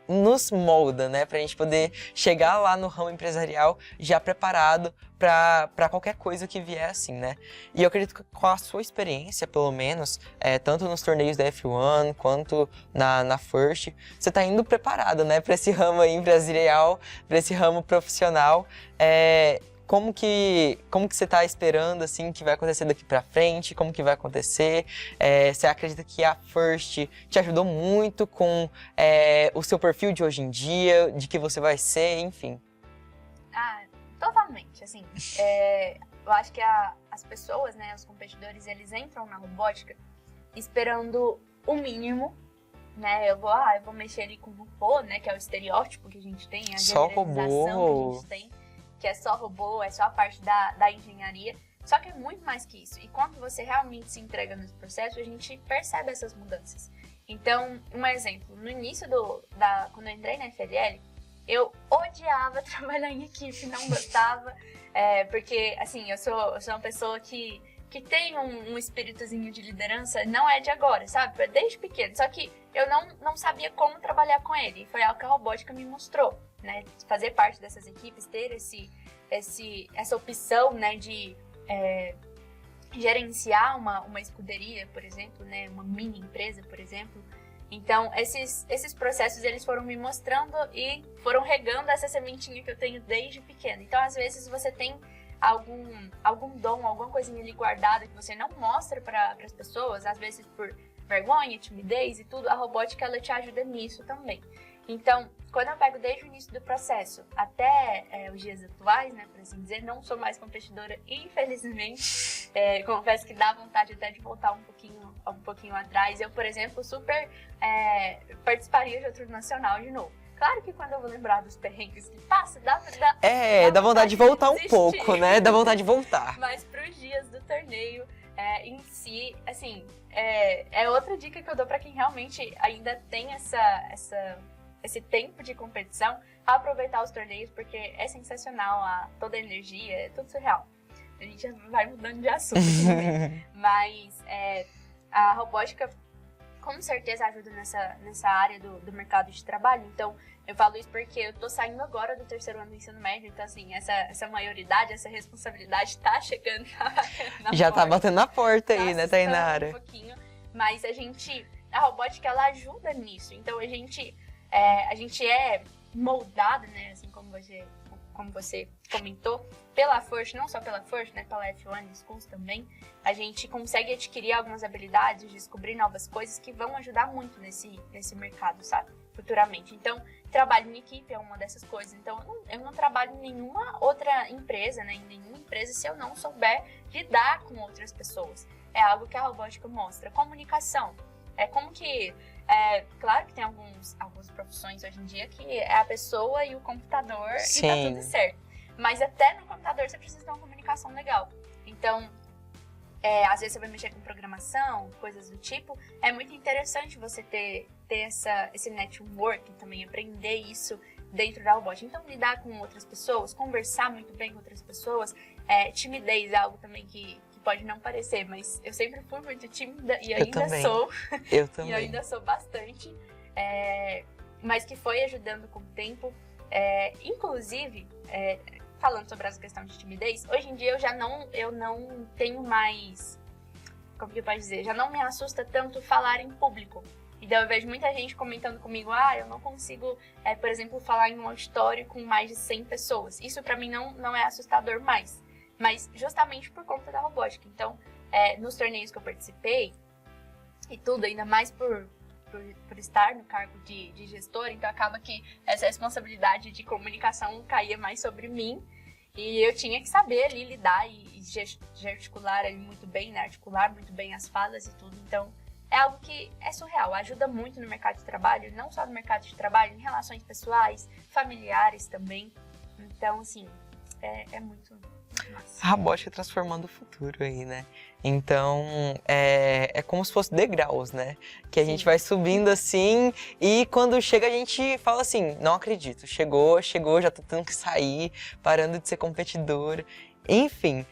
nos molda, né, pra gente poder chegar lá no ramo empresarial já preparado para qualquer coisa que vier assim, né. E eu acredito que com a sua experiência, pelo menos, tanto nos torneios da F1 quanto na First, você tá indo preparado, né, para esse ramo aí empresarial, para esse ramo profissional. Como que você está esperando, assim, que vai acontecer daqui para frente? Como que vai acontecer? Você acredita que a First te ajudou muito com o seu perfil de hoje em dia, de que você vai ser, enfim? Totalmente, assim. Eu acho que as pessoas, né, os competidores, eles entram na robótica esperando o mínimo, né? Eu vou mexer ali com o robô, né, que é o estereótipo que a gente tem, a generalização que a gente tem. Que é só robô, é só a parte da engenharia, só que é muito mais que isso. E quando você realmente se entrega nesse processo, a gente percebe essas mudanças. Então, um exemplo, no início quando eu entrei na FLL, eu odiava trabalhar em equipe, não gostava, porque, assim, eu sou uma pessoa que tem um espíritozinho de liderança, não é de agora, sabe? Desde pequeno, só que eu não sabia como trabalhar com ele, e foi algo que a robótica me mostrou. Né, fazer parte dessas equipes, ter essa opção, né, de gerenciar uma escuderia, por exemplo, né, uma mini empresa, por exemplo. Então, esses processos, eles foram me mostrando e foram regando essa sementinha que eu tenho desde pequena. Então, às vezes, você tem algum dom, alguma coisinha ali guardada que você não mostra para as pessoas, às vezes por vergonha, timidez e tudo, a robótica, ela te ajuda nisso também. Então, quando eu pego desde o início do processo até os dias atuais, né, por assim dizer, não sou mais competidora, infelizmente. Confesso que dá vontade até de voltar um pouquinho atrás. Eu, por exemplo, super participaria de outro nacional de novo. Claro que quando eu vou lembrar dos perrengues que passa, dá vontade de voltar um pouco, né? Dá vontade de voltar. Mas pros dias do torneio em si, assim, é outra dica que eu dou pra quem realmente ainda tem esse tempo de competição, aproveitar os torneios, porque é sensacional, toda a energia, é tudo surreal. A gente já vai mudando de assunto também. Mas a robótica com certeza ajuda nessa área do mercado de trabalho. Então, eu falo isso porque eu tô saindo agora do 3º ano do ensino médio, então assim, essa maioridade, essa responsabilidade tá chegando na Já porta. tá batendo na porta aí, Tá né, Tainara? um pouquinho, mas a robótica, ela ajuda nisso. Então, a gente é moldado, né, assim como você comentou, pela FIRST, não só pela FIRST, né, pela F1 Schools também, a gente consegue adquirir algumas habilidades, descobrir novas coisas que vão ajudar muito nesse mercado, sabe? Futuramente. Então, trabalho em equipe é uma dessas coisas. Então, eu não trabalho em nenhuma outra empresa, né, em nenhuma empresa, se eu não souber lidar com outras pessoas. É algo que a robótica mostra. Comunicação. Claro que tem algumas profissões hoje em dia que é a pessoa e o computador Sim. e tá tudo certo. Mas até no computador você precisa ter uma comunicação legal. Então, às vezes você vai mexer com programação, coisas do tipo. É muito interessante você ter esse network também, aprender isso dentro da robótica. Então, lidar com outras pessoas, conversar muito bem com outras pessoas. Timidez é algo também que pode não parecer, mas eu sempre fui muito tímida e ainda sou. Eu também. E ainda sou bastante. Mas que foi ajudando com o tempo. Inclusive, falando sobre essa questão de timidez, hoje em dia eu não tenho mais, como que eu posso dizer, já não me assusta tanto falar em público. Então eu vejo muita gente comentando comigo, eu não consigo, por exemplo, falar em um auditório com mais de 100 pessoas. Isso pra mim não é assustador mais, mas justamente por conta da robótica. Então, nos torneios que eu participei e tudo, ainda mais por estar no cargo de gestor, então acaba que essa responsabilidade de comunicação caía mais sobre mim e eu tinha que saber ali lidar e gesticular ali muito bem, né? Articular muito bem as falas e tudo. Então é algo que é surreal, ajuda muito no mercado de trabalho, não só no mercado de trabalho, em relações pessoais, familiares também. Então, assim, é muito massa. A robótica transformando o futuro aí, né? Então, é como se fosse degraus, né? Que a gente vai subindo assim e quando chega a gente fala assim, não acredito, chegou, já tô tendo que sair, parando de ser competidora. Enfim,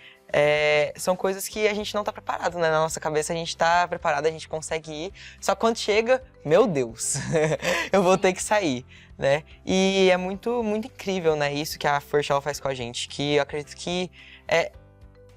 são coisas que a gente não tá preparado, né? Na nossa cabeça a gente tá preparado, a gente consegue ir. Só que quando chega, meu Deus, eu vou ter que sair, né? E é muito, muito incrível, né? Isso que a FIRST ela faz com a gente, que eu acredito que é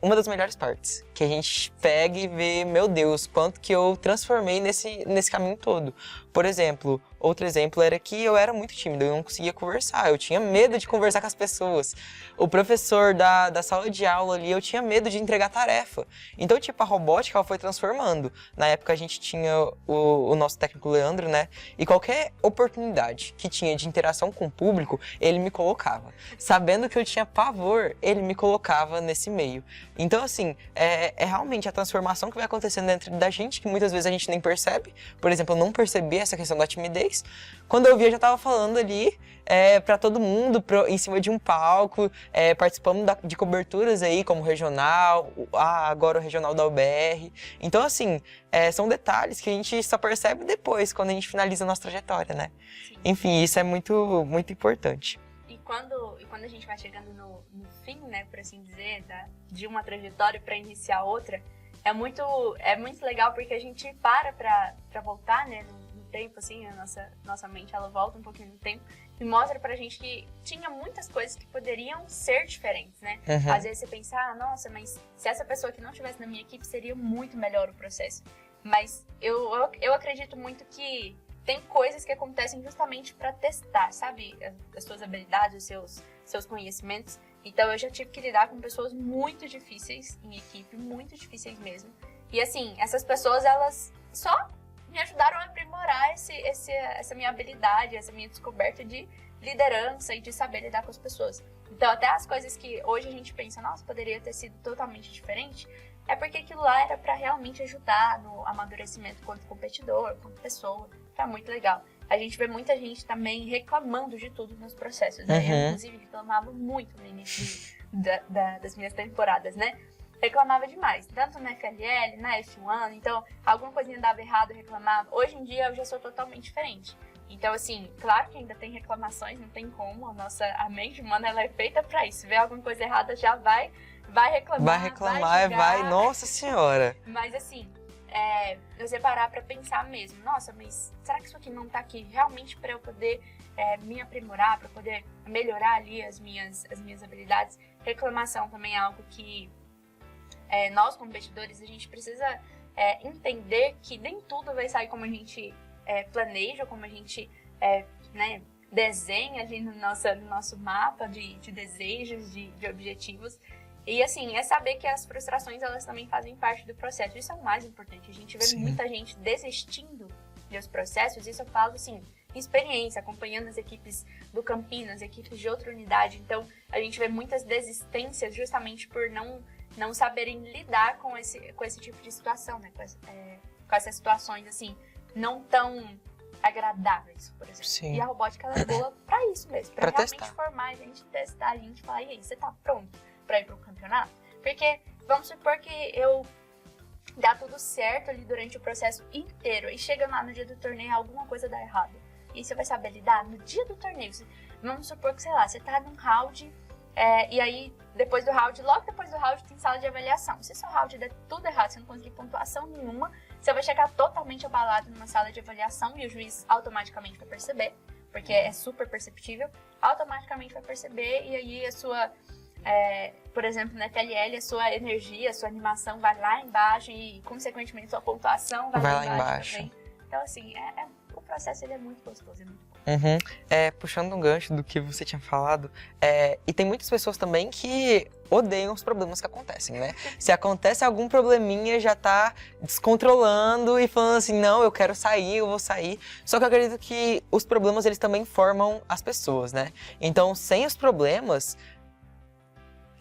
uma das melhores partes, que a gente pega e vê, meu Deus, quanto que eu transformei nesse caminho todo. Por exemplo, outro exemplo era que eu era muito tímido, eu não conseguia conversar, eu tinha medo de conversar com as pessoas. O professor da sala de aula ali, eu tinha medo de entregar tarefa. Então, tipo, a robótica, ela foi transformando. Na época a gente tinha o nosso técnico Leandro, né? E qualquer oportunidade que tinha de interação com o público, ele me colocava. Sabendo que eu tinha pavor, ele me colocava nesse meio. Então, assim, é realmente a transformação que vai acontecendo dentro da gente, que muitas vezes a gente nem percebe. Por exemplo, eu não percebi essa questão da timidez. Quando eu vi, eu já tava falando ali para todo mundo, em cima de um palco, participando de coberturas aí, como regional, agora o regional da UBR. Então, assim, são detalhes que a gente só percebe depois, quando a gente finaliza a nossa trajetória, né? Sim. Enfim, isso é muito, muito importante. E quando a gente vai chegando no fim, né, por assim dizer, de uma trajetória para iniciar outra, é muito legal porque a gente para voltar, né, no tempo, assim, a nossa mente, ela volta um pouquinho no tempo e mostra pra gente que tinha muitas coisas que poderiam ser diferentes, né? Uhum. Às vezes você pensa, nossa, mas se essa pessoa que não estivesse na minha equipe, seria muito melhor o processo. Mas eu acredito muito que tem coisas que acontecem justamente para testar, sabe? As suas habilidades, os seus conhecimentos. Então, eu já tive que lidar com pessoas muito difíceis em equipe, muito difíceis mesmo. E, assim, essas pessoas, elas só me ajudaram a aprimorar essa minha habilidade, essa minha descoberta de liderança e de saber lidar com as pessoas. Então, até as coisas que hoje a gente pensa, nossa, poderia ter sido totalmente diferente, é porque aquilo lá era para realmente ajudar no amadurecimento quanto competidor, quanto pessoa. Tá muito legal. A gente vê muita gente também reclamando de tudo nos processos, né? Eu, inclusive, reclamava muito no início das minhas temporadas, né? Reclamava demais, tanto na FLL, na F1, então alguma coisinha dava errado, eu reclamava. Hoje em dia eu já sou totalmente diferente. Então, assim, claro que ainda tem reclamações, não tem como, a mente humana ela é feita pra isso. Se vê alguma coisa errada, já vai reclamar, vai, nossa senhora. Mas, assim, você parar pra pensar mesmo, nossa, mas será que isso aqui não tá aqui realmente pra eu poder me aprimorar, pra poder melhorar ali as minhas habilidades? Reclamação também é algo que nós, competidores, a gente precisa entender que nem tudo vai sair como a gente planeja, como a gente né, desenha ali no nosso mapa de desejos, de objetivos. E assim, é saber que as frustrações, elas também fazem parte do processo. Isso é o mais importante. A gente vê Sim. muita gente desistindo dos processos. Isso eu falo, assim, experiência, acompanhando as equipes do Campinas, equipes de outra unidade. Então, a gente vê muitas desistências justamente por não saberem lidar com esse tipo de situação, né? Com essas situações, assim, não tão agradáveis, por exemplo. Sim. E a robótica, ela é boa pra isso mesmo. Pra realmente testar. formar a gente, testar a gente, falar, e aí, você tá pronto pra ir pro campeonato? Porque, vamos supor que dá tudo certo ali durante o processo inteiro, e chega lá no dia do torneio, alguma coisa dá errado. E você vai saber lidar no dia do torneio. Vamos supor que, sei lá, você tá num round, e aí, logo depois do round, tem sala de avaliação. Se seu round der tudo errado, você não conseguir pontuação nenhuma, você vai chegar totalmente abalado numa sala de avaliação e o juiz automaticamente vai perceber, porque é super perceptível, automaticamente vai perceber, e aí a sua, por exemplo, na FLL, a sua energia, a sua animação vai lá embaixo e, consequentemente, sua pontuação vai lá embaixo também. Então, assim, o processo ele é muito gostoso, é muito bom. Uhum. Puxando um gancho do que você tinha falado, e tem muitas pessoas também que odeiam os problemas que acontecem, né? Se acontece algum probleminha, já tá descontrolando e falando assim, não, eu quero sair, eu vou sair. Só que eu acredito que os problemas, eles também formam as pessoas, né? Então, sem os problemas,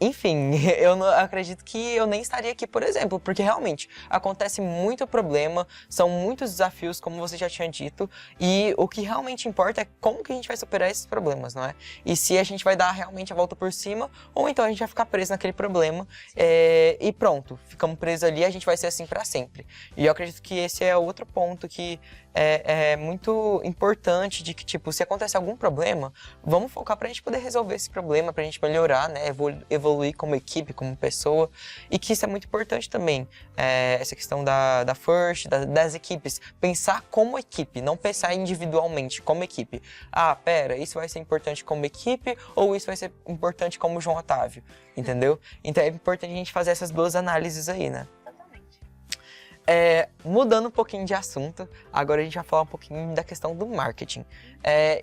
enfim, eu não acredito que eu nem estaria aqui, por exemplo, porque realmente acontece muito problema, são muitos desafios, como você já tinha dito, e o que realmente importa é como que a gente vai superar esses problemas, não é? E se a gente vai dar realmente a volta por cima, ou então a gente vai ficar preso naquele problema, e pronto, ficamos presos ali, a gente vai ser assim para sempre. E eu acredito que esse é outro ponto que é muito importante, de que, tipo, se acontecer algum problema, vamos focar pra gente poder resolver esse problema, pra gente melhorar, né, evoluir como equipe, como pessoa, e que isso é muito importante também, essa questão da FIRST, das equipes, pensar como equipe, não pensar individualmente, como equipe. Ah, pera, isso vai ser importante como equipe, ou isso vai ser importante como João Otávio, entendeu? Então é importante a gente fazer essas duas análises aí, né? Mudando um pouquinho de assunto, agora a gente vai falar um pouquinho da questão do marketing.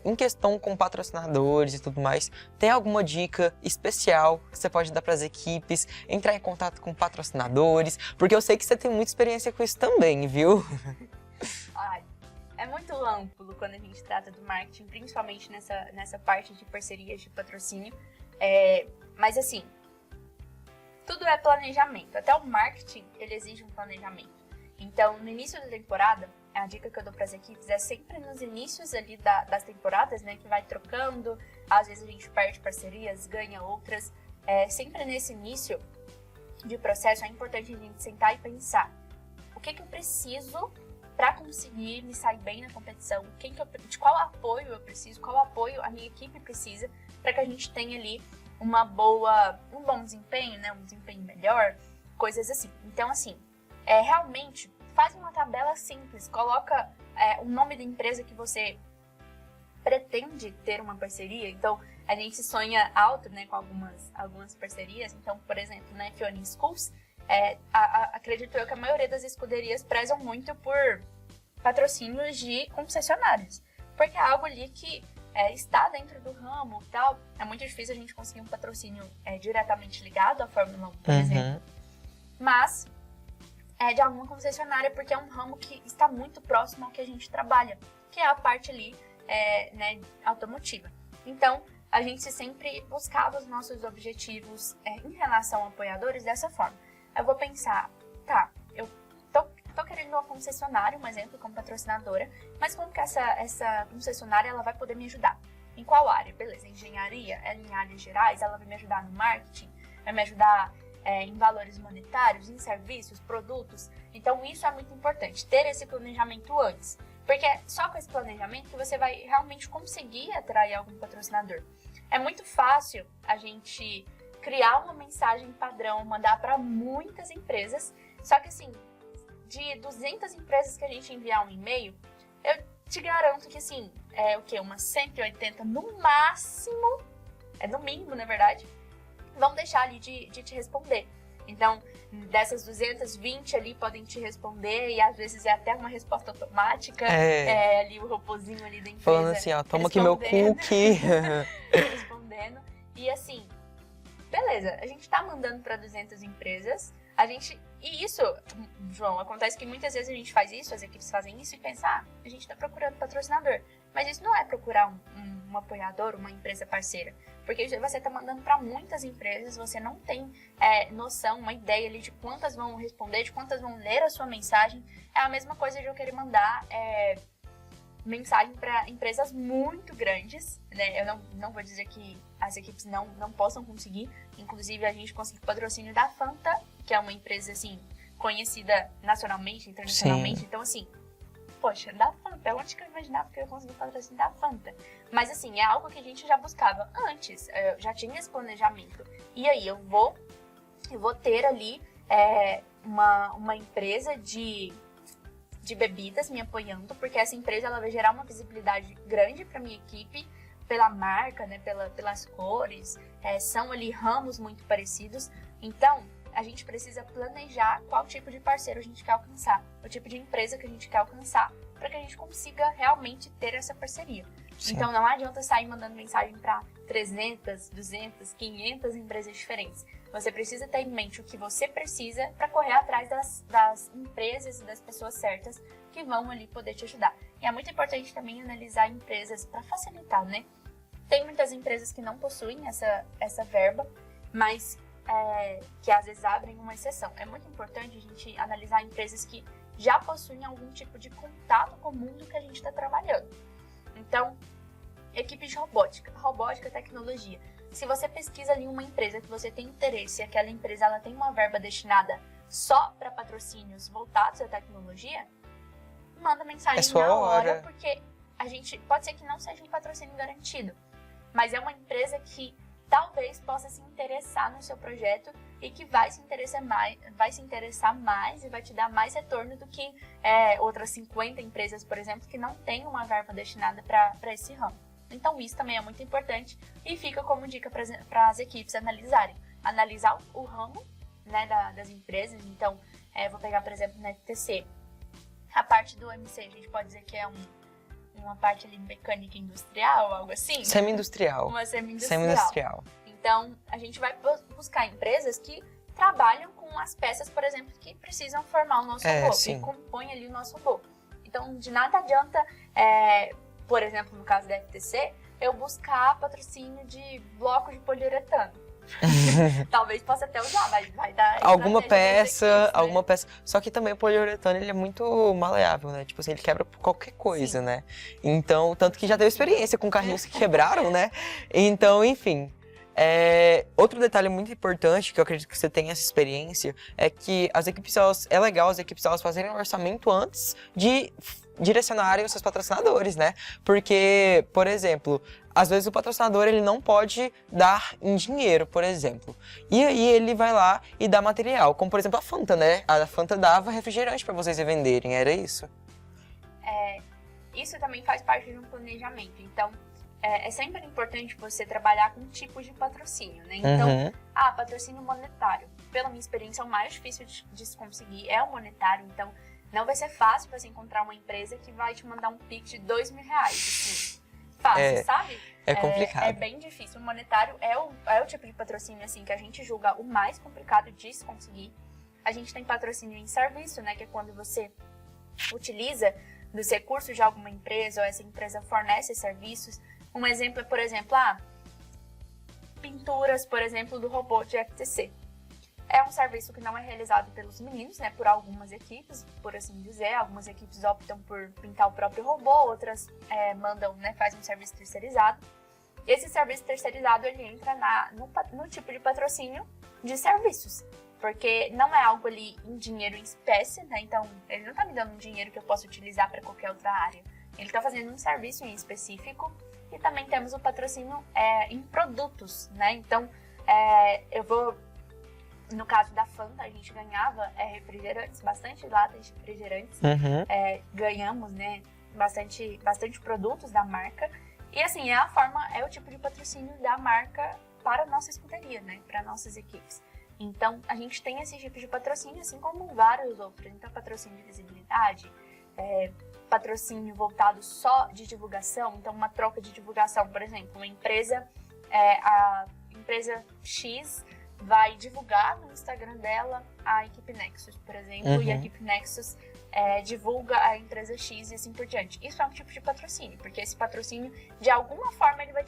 Em questão com patrocinadores e tudo mais, tem alguma dica especial que você pode dar para as equipes, entrar em contato com patrocinadores? Porque eu sei que você tem muita experiência com isso também, viu? Ai, é muito amplo quando a gente trata do marketing, principalmente nessa parte de parcerias de patrocínio. Mas assim, tudo é planejamento. Até o marketing, ele exige um planejamento. Então, no início da temporada, a dica que eu dou para as equipes é sempre nos inícios ali das temporadas, né, que vai trocando, às vezes a gente perde parcerias, ganha outras. Sempre nesse início de processo é importante a gente sentar e pensar o que eu preciso para conseguir me sair bem na competição, de qual apoio eu preciso, qual apoio a minha equipe precisa para que a gente tenha ali um bom desempenho, né, um desempenho melhor, coisas assim. Então, assim, realmente faz uma tabela simples, coloca o nome da empresa que você pretende ter uma parceria. Então, a gente sonha alto, né, com algumas parcerias. Então, por exemplo, na F1 Schools, acredito eu que a maioria das escuderias prezam muito por patrocínios de concessionários, porque é algo ali que está dentro do ramo e tal. É muito difícil a gente conseguir um patrocínio diretamente ligado à Fórmula 1, por exemplo. Mas de alguma concessionária, porque é um ramo que está muito próximo ao que a gente trabalha, que é a parte ali, né, automotiva. Então, a gente sempre buscava os nossos objetivos em relação a apoiadores dessa forma. Eu vou pensar, tá, eu tô querendo uma concessionária, um exemplo, como patrocinadora, mas como que essa concessionária ela vai poder me ajudar? Em qual área? Beleza, engenharia, em áreas gerais, ela vai me ajudar no marketing, vai me ajudar em valores monetários, em serviços, produtos. Então isso é muito importante, ter esse planejamento antes, porque é só com esse planejamento que você vai realmente conseguir atrair algum patrocinador. É muito fácil a gente criar uma mensagem padrão, mandar para muitas empresas, só que assim, de 200 empresas que a gente enviar um e-mail, eu te garanto que, assim, umas 180 no máximo, no mínimo, na verdade, vão deixar ali de te responder. Então, dessas 220 ali podem te responder e às vezes é até uma resposta automática. Ali o robozinho ali da empresa. Falando assim, ó, toma aqui meu cookie. Respondendo. E assim, beleza, a gente tá mandando para 200 empresas. E isso, João, acontece que muitas vezes a gente faz isso, as equipes fazem isso e pensam, a gente tá procurando patrocinador. Mas isso não é procurar um apoiador, uma empresa parceira. Porque você está mandando para muitas empresas, você não tem noção, uma ideia ali de quantas vão responder, de quantas vão ler a sua mensagem. É a mesma coisa de eu querer mandar mensagem para empresas muito grandes, né? Eu não vou dizer que as equipes não possam conseguir. Inclusive, a gente conseguiu patrocínio da Fanta, que é uma empresa, assim, conhecida nacionalmente, internacionalmente. Sim. Então, assim, poxa, da Fanta, onde que eu imaginava que eu ia conseguir patrocínio da Fanta? Mas assim, é algo que a gente já buscava antes, eu já tinha esse planejamento. E aí eu vou ter ali uma empresa de bebidas me apoiando, porque essa empresa ela vai gerar uma visibilidade grande para minha equipe, pela marca, né, pelas cores, são ali ramos muito parecidos. Então, a gente precisa planejar qual tipo de parceiro a gente quer alcançar, o tipo de empresa que a gente quer alcançar, para que a gente consiga realmente ter essa parceria. Sim. Então, não adianta sair mandando mensagem para 300, 200, 500 empresas diferentes. Você precisa ter em mente o que você precisa para correr atrás das empresas e das pessoas certas que vão ali poder te ajudar. E é muito importante também analisar empresas para facilitar, né? Tem muitas empresas que não possuem essa verba, mas que às vezes abrem uma exceção. É muito importante a gente analisar empresas que já possuem algum tipo de contato com o mundo que a gente está trabalhando. Então, equipe de robótica, tecnologia. Se você pesquisa ali uma empresa que você tem interesse e aquela empresa ela tem uma verba destinada só para patrocínios voltados à tecnologia, manda mensagem na hora, porque a gente pode ser que não seja um patrocínio garantido, mas é uma empresa que talvez possa se interessar no seu projeto e que vai se interessar mais e vai te dar mais retorno do que outras 50 empresas, por exemplo, que não têm uma verba destinada para esse ramo. Então isso também é muito importante e fica como dica para as equipes analisarem. Analisar o ramo, né, das empresas. Então, vou pegar, por exemplo, na FTC, a parte do MC, a gente pode dizer que é uma parte ali mecânica industrial, algo assim? Semi-industrial. Uma semi-industrial. Então, a gente vai buscar empresas que trabalham com as peças, por exemplo, que precisam formar o nosso robô, que compõem ali o nosso robô. Então, de nada adianta, por exemplo, no caso da FTC, eu buscar patrocínio de bloco de poliuretano. Talvez possa até usar, mas vai dar alguma peça. Só que também o poliuretano ele é muito maleável, né? Tipo assim, ele quebra por qualquer coisa, né? Então, tanto que já teve experiência com carrinhos que quebraram, né? Então, enfim. Outro detalhe muito importante, que eu acredito que você tenha essa experiência, é que é legal as equipes elas fazerem um orçamento antes de direcionarem os seus patrocinadores, né? Porque, por exemplo, às vezes o patrocinador ele não pode dar em dinheiro, por exemplo. E aí ele vai lá e dá material, como por exemplo a Fanta, né? A Fanta dava refrigerante para vocês venderem, era isso? Isso também faz parte de um planejamento. Então, é sempre importante você trabalhar com tipos de patrocínio, né? Então, patrocínio monetário. Pela minha experiência, o mais difícil de se conseguir é o monetário. Então, não vai ser fácil você encontrar uma empresa que vai te mandar um Pix de R$2.000. Assim, fácil, sabe? É complicado. É bem difícil. O monetário é o tipo de patrocínio assim, que a gente julga o mais complicado de se conseguir. A gente tem patrocínio em serviço, né? Que é quando você utiliza dos recursos de alguma empresa ou essa empresa fornece serviços. Um exemplo é, por exemplo, pinturas, por exemplo, do robô de FTC. É um serviço que não é realizado pelos meninos, né, por algumas equipes, por assim dizer. Algumas equipes optam por pintar o próprio robô, outras mandam, né, fazem um serviço terceirizado. Esse serviço terceirizado, ele entra no tipo de patrocínio de serviços, porque não é algo ali em dinheiro em espécie, né, então ele não está me dando um dinheiro que eu possa utilizar para qualquer outra área. Ele está fazendo um serviço em específico. E também temos o patrocínio em produtos, né, então eu vou no caso da Fanta, a gente ganhava refrigerantes, bastante latas de refrigerantes. Ganhamos, né, bastante produtos da marca. E assim, é o tipo de patrocínio da marca para a nossa escuderia, né, para nossas equipes. Então, a gente tem esse tipo de patrocínio, assim como vários outros. Então, patrocínio de visibilidade, patrocínio voltado só de divulgação. Então, uma troca de divulgação, por exemplo, uma empresa, a empresa X vai divulgar no Instagram dela a equipe Nexus, por exemplo, e a equipe Nexus divulga a empresa X e assim por diante. Isso é um tipo de patrocínio, porque esse patrocínio, de alguma forma, ele vai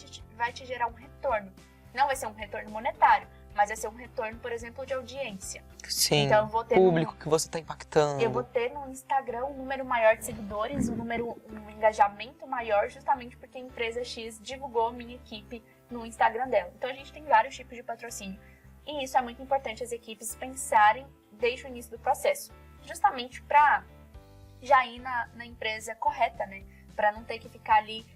te gerar um retorno. Não vai ser um retorno monetário, mas vai ser um retorno, por exemplo, de audiência. Sim, então, eu vou ter público que você está impactando. Eu vou ter no Instagram um número maior de seguidores, um engajamento maior, justamente porque a empresa X divulgou a minha equipe no Instagram dela. Então, a gente tem vários tipos de patrocínio. E isso é muito importante as equipes pensarem desde o início do processo. Justamente para já ir na empresa correta, né? Para não ter que ficar ali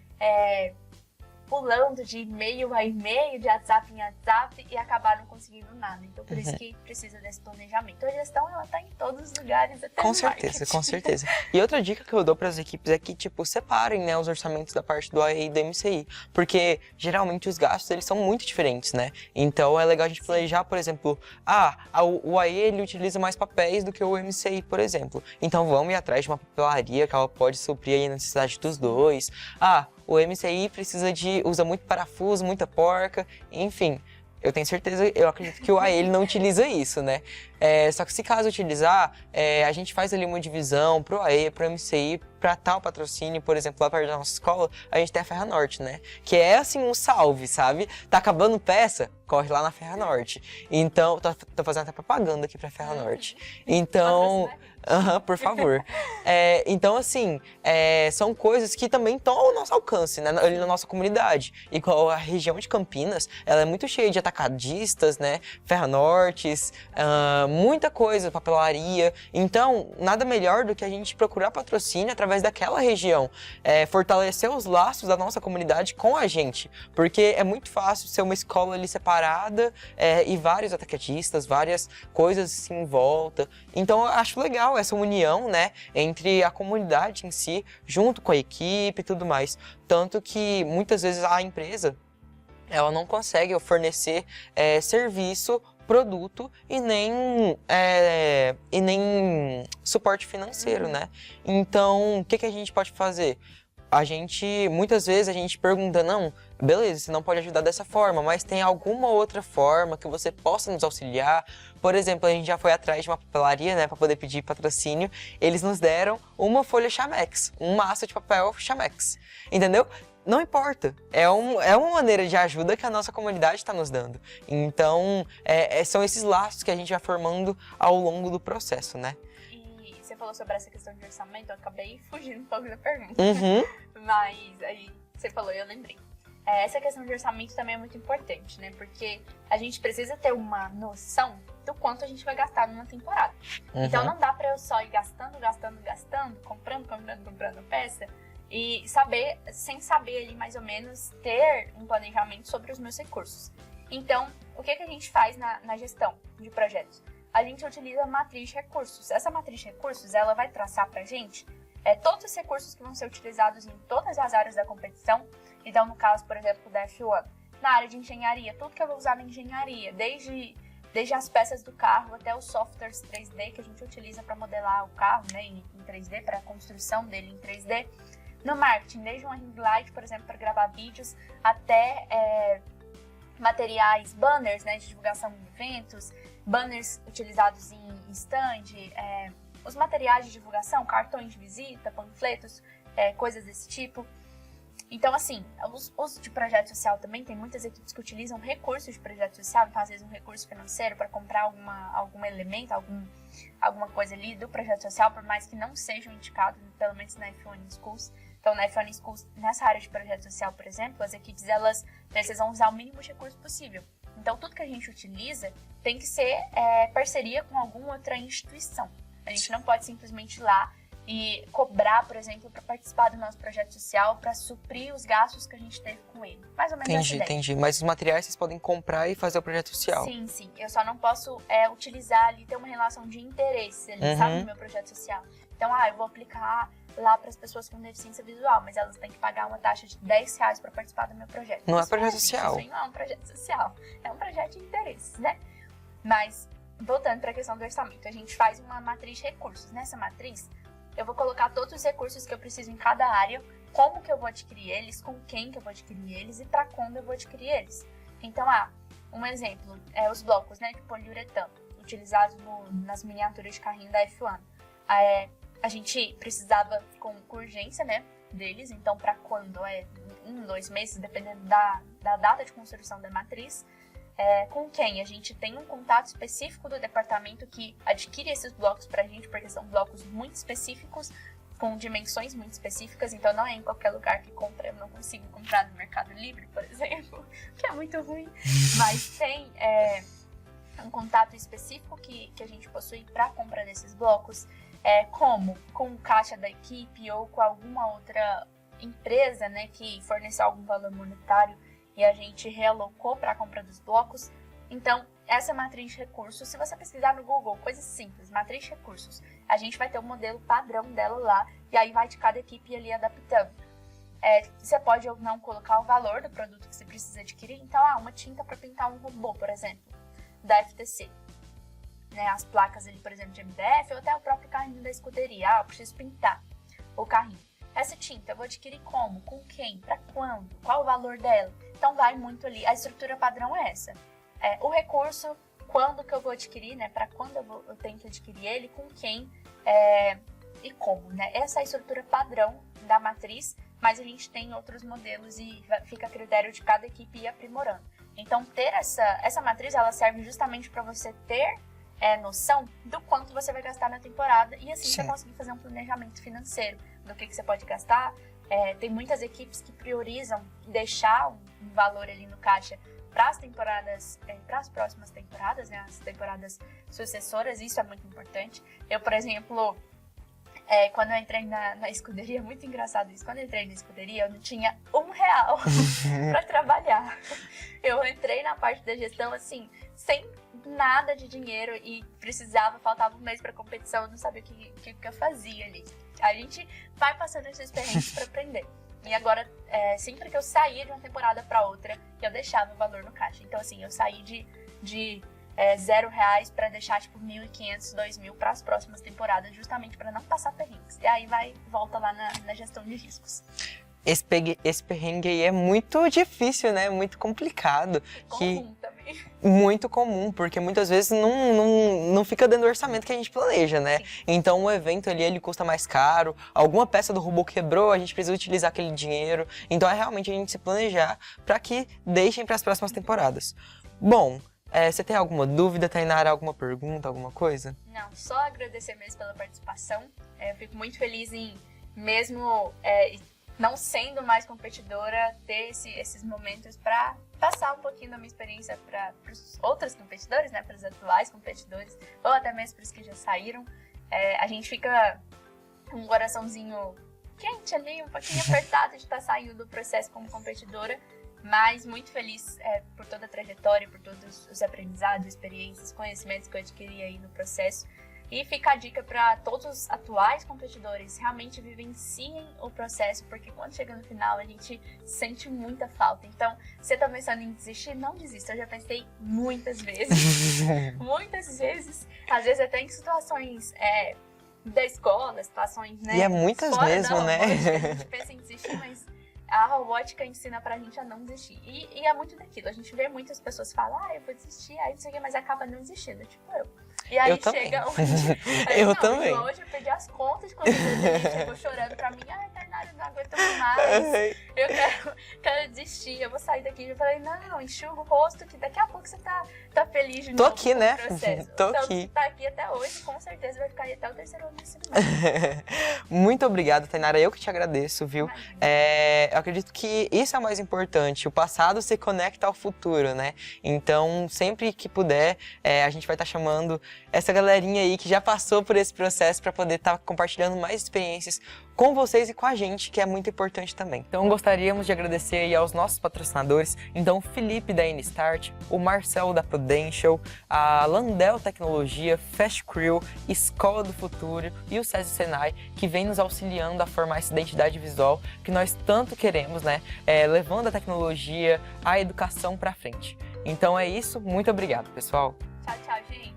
pulando de e-mail a e-mail, de WhatsApp em WhatsApp e acabar não conseguindo nada. Então, por isso que precisa desse planejamento. A gestão, ela tá em todos os lugares, até com no certeza, marketing. com certeza. E outra dica que eu dou para as equipes é que, tipo, separem, né, os orçamentos da parte do AE e do MCI. Porque, geralmente, os gastos, eles são muito diferentes, né? Então, é legal a gente planejar, por exemplo, o AE, ele utiliza mais papéis do que o MCI, por exemplo. Então, vamos ir atrás de uma papelaria que ela pode suprir aí a necessidade dos dois. O MCI usa muito parafuso, muita porca, enfim. Eu acredito que o AE ele não utiliza isso, né? Só que se caso utilizar, a gente faz ali uma divisão pro AE, pro MCI, para tal patrocínio, por exemplo, lá perto da nossa escola, a gente tem a Ferra Norte, né? Que é assim um salve, sabe? Tá acabando peça, corre lá na Ferra Norte. Então, tô fazendo até propaganda aqui pra Ferra Norte. Então, por favor. Então, assim, são coisas que também estão ao nosso alcance, né? Ali na nossa comunidade. Igual a região de Campinas, ela é muito cheia de atacadistas, né? Ferra Nortes, muita coisa, papelaria. Então, nada melhor do que a gente procurar patrocínio através daquela região. Fortalecer os laços da nossa comunidade com a gente. Porque é muito fácil ser uma escola ali separada e vários atacadistas, várias coisas assim em volta. Então, eu acho legal essa união, né, entre a comunidade em si, junto com a equipe e tudo mais. Tanto que muitas vezes a empresa, ela não consegue fornecer serviço, produto e nem suporte financeiro, né? Então, o que a gente pode fazer? Muitas vezes a gente pergunta, não, beleza, você não pode ajudar dessa forma, mas tem alguma outra forma que você possa nos auxiliar? Por exemplo, a gente já foi atrás de uma papelaria, né, para poder pedir patrocínio. Eles nos deram uma folha Chamex, um maço de papel Chamex, entendeu? Não importa, é uma maneira de ajuda que a nossa comunidade está nos dando. Então, são esses laços que a gente vai formando ao longo do processo, né? E você falou sobre essa questão de orçamento, eu acabei fugindo um pouco da pergunta. Mas aí você falou e eu lembrei. Essa questão de orçamento também é muito importante, né? Porque a gente precisa ter uma noção do quanto a gente vai gastar numa temporada. Então não dá pra eu só ir gastando, comprando peça e sem saber ali mais ou menos ter um planejamento sobre os meus recursos. Então, o que a gente faz na gestão de projetos? A gente utiliza a matriz de recursos. Essa matriz de recursos, ela vai traçar pra gente todos os recursos que vão ser utilizados em todas as áreas da competição. Então, no caso, por exemplo, da F1, na área de engenharia, tudo que eu vou usar na engenharia, desde as peças do carro até os softwares 3D que a gente utiliza para modelar o carro, né, em 3D, para a construção dele em 3D. No marketing, desde uma ring light, por exemplo, para gravar vídeos, até materiais, banners, né, de divulgação em eventos, banners utilizados em stand, os materiais de divulgação, cartões de visita, panfletos, coisas desse tipo. Então, assim, o uso de projeto social também, tem muitas equipes que utilizam recursos de projeto social, então às vezes um recurso financeiro para comprar algum elemento, alguma coisa ali do projeto social, por mais que não sejam indicados, pelo menos na F1 Schools. Então, na F1 Schools, nessa área de projeto social, por exemplo, as equipes, elas precisam usar o mínimo de recurso possível. Então, tudo que a gente utiliza tem que ser parceria com alguma outra instituição. A gente não pode simplesmente ir lá e cobrar, por exemplo, para participar do nosso projeto social, para suprir os gastos que a gente teve com ele. Mais ou menos essa ideia. Entendi. Mas os materiais vocês podem comprar e fazer o projeto social. Sim. Eu só não posso utilizar ali, ter uma relação de interesse ali, sabe, no meu projeto social. Então, eu vou aplicar lá para as pessoas com deficiência visual, mas elas têm que pagar uma taxa de R$10 para participar do meu projeto. Não é projeto social. Isso não é um projeto social, é um projeto de interesses, né? Mas, voltando para a questão do orçamento, a gente faz uma matriz de recursos. Nessa matriz, eu vou colocar todos os recursos que eu preciso em cada área, como que eu vou adquirir eles, com quem que eu vou adquirir eles e para quando eu vou adquirir eles. Então, um exemplo é os blocos, né, de poliuretano, utilizados nas miniaturas de carrinho da F1. A gente precisava com urgência, né, deles, então para quando? 1, 2 meses, dependendo da data de construção da matriz. Com quem? A gente tem um contato específico do departamento que adquire esses blocos pra gente, porque são blocos muito específicos, com dimensões muito específicas, então não é em qualquer lugar que compra. Eu não consigo comprar no Mercado Livre, por exemplo, que é muito ruim, mas tem um contato específico que a gente possui para compra desses blocos, como com o caixa da equipe ou com alguma outra empresa, né, que forneceu algum valor monetário e a gente realocou para a compra dos blocos. Então, essa matriz de recursos, se você pesquisar no Google, coisa simples, matriz de recursos, a gente vai ter o modelo padrão dela lá, e aí vai de cada equipe ali adaptando. Você pode ou não colocar o valor do produto que você precisa adquirir. Então, uma tinta para pintar um robô, por exemplo, da FTC. Né, as placas ali, por exemplo, de MDF, ou até o próprio carrinho da escuderia. Eu preciso pintar o carrinho. Essa tinta eu vou adquirir como? Com quem? Para quando? Qual o valor dela? Então vai muito ali. A estrutura padrão é essa. O recurso, quando que eu vou adquirir, né? Para quando eu tenho que adquirir ele, com quem e como, né? Essa é a estrutura padrão da matriz, mas a gente tem outros modelos e fica a critério de cada equipe ir aprimorando. Então ter essa matriz, ela serve justamente para você ter noção do quanto você vai gastar na temporada e assim você conseguir fazer um planejamento financeiro do que você pode gastar. Tem muitas equipes que priorizam deixar um valor ali no caixa para as temporadas, para as próximas temporadas, né, as temporadas sucessoras. Isso é muito importante. Eu, por exemplo, quando eu entrei na escuderia, muito engraçado isso, quando eu entrei na escuderia eu não tinha R$1 para trabalhar. Eu entrei na parte da gestão assim, sem nada de dinheiro e faltava um mês para competição, eu não sabia o que eu fazia ali. A gente vai passando esses perrengues para aprender. E agora, sempre que eu saía de uma temporada para outra, eu deixava o valor no caixa. Então, assim, eu saí de R$0 para deixar, tipo, 1.500, 2.000 para as próximas temporadas, justamente para não passar perrengues. E aí volta lá na gestão de riscos. Esse perrengue aí é muito difícil, né? Muito complicado. Comum também. Muito comum, porque muitas vezes não fica dentro do orçamento que a gente planeja, né? Sim. Então o evento ali, ele custa mais caro, alguma peça do robô quebrou, a gente precisa utilizar aquele dinheiro. Então é realmente a gente se planejar para que deixem para as próximas temporadas. Bom, você tem alguma dúvida, Tainara? Alguma pergunta, alguma coisa? Não, só agradecer mesmo pela participação. Eu fico muito feliz em, mesmo não sendo mais competidora, ter esses momentos para passar um pouquinho da minha experiência para os outros competidores, né, para os atuais competidores, ou até mesmo para os que já saíram. A gente fica com um coraçãozinho quente ali, um pouquinho apertado de estar saindo do processo como competidora, mas muito feliz por toda a trajetória, por todos os aprendizados, experiências, conhecimentos que eu adquiri aí no processo. E fica a dica para todos os atuais competidores, realmente vivenciem o processo, porque quando chega no final a gente sente muita falta. Então, se você tá pensando em desistir, não desista. Eu já pensei muitas vezes, muitas vezes, às vezes até em situações da escola, situações, né? E é muitas mesmo, né? A gente pensa em desistir, mas a robótica ensina pra gente a não desistir. E é muito daquilo, a gente vê muitas pessoas falar, eu vou desistir, aí não sei o que, mas acaba não desistindo, tipo eu. E aí chega eu também. Hoje eu perdi as contas de quando eu chegou chorando pra mim, Tainara, não aguento mais, eu quero desistir, eu vou sair daqui. Eu falei, não, enxuga o rosto que daqui a pouco você tá feliz de novo. Tô aqui, né? Processo. Tô então, aqui. Tá aqui até hoje, com certeza vai ficar aí até o 3º ano do ensino médio. Muito obrigado, Tainara. Eu que te agradeço, viu? Eu acredito que isso é o mais importante. O passado se conecta ao futuro, né? Então, sempre que puder, a gente vai estar chamando essa galerinha aí que já passou por esse processo para poder estar compartilhando mais experiências com vocês e com a gente, que é muito importante também. Então, gostaríamos de agradecer aí aos nossos patrocinadores. Então, o Felipe da N-Start, o Marcel da Prudential, a Landel Tecnologia, Fast Crew, Escola do Futuro e o SESI Senai, que vem nos auxiliando a formar essa identidade visual que nós tanto queremos, né? Levando a tecnologia, a educação para frente. Então é isso, muito obrigado, pessoal. Tchau, tchau, gente.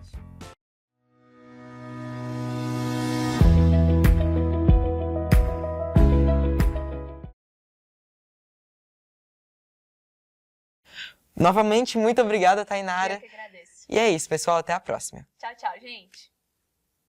Novamente, muito obrigada, Tainara. Eu que agradeço. E é isso, pessoal. Até a próxima. Tchau, tchau, gente.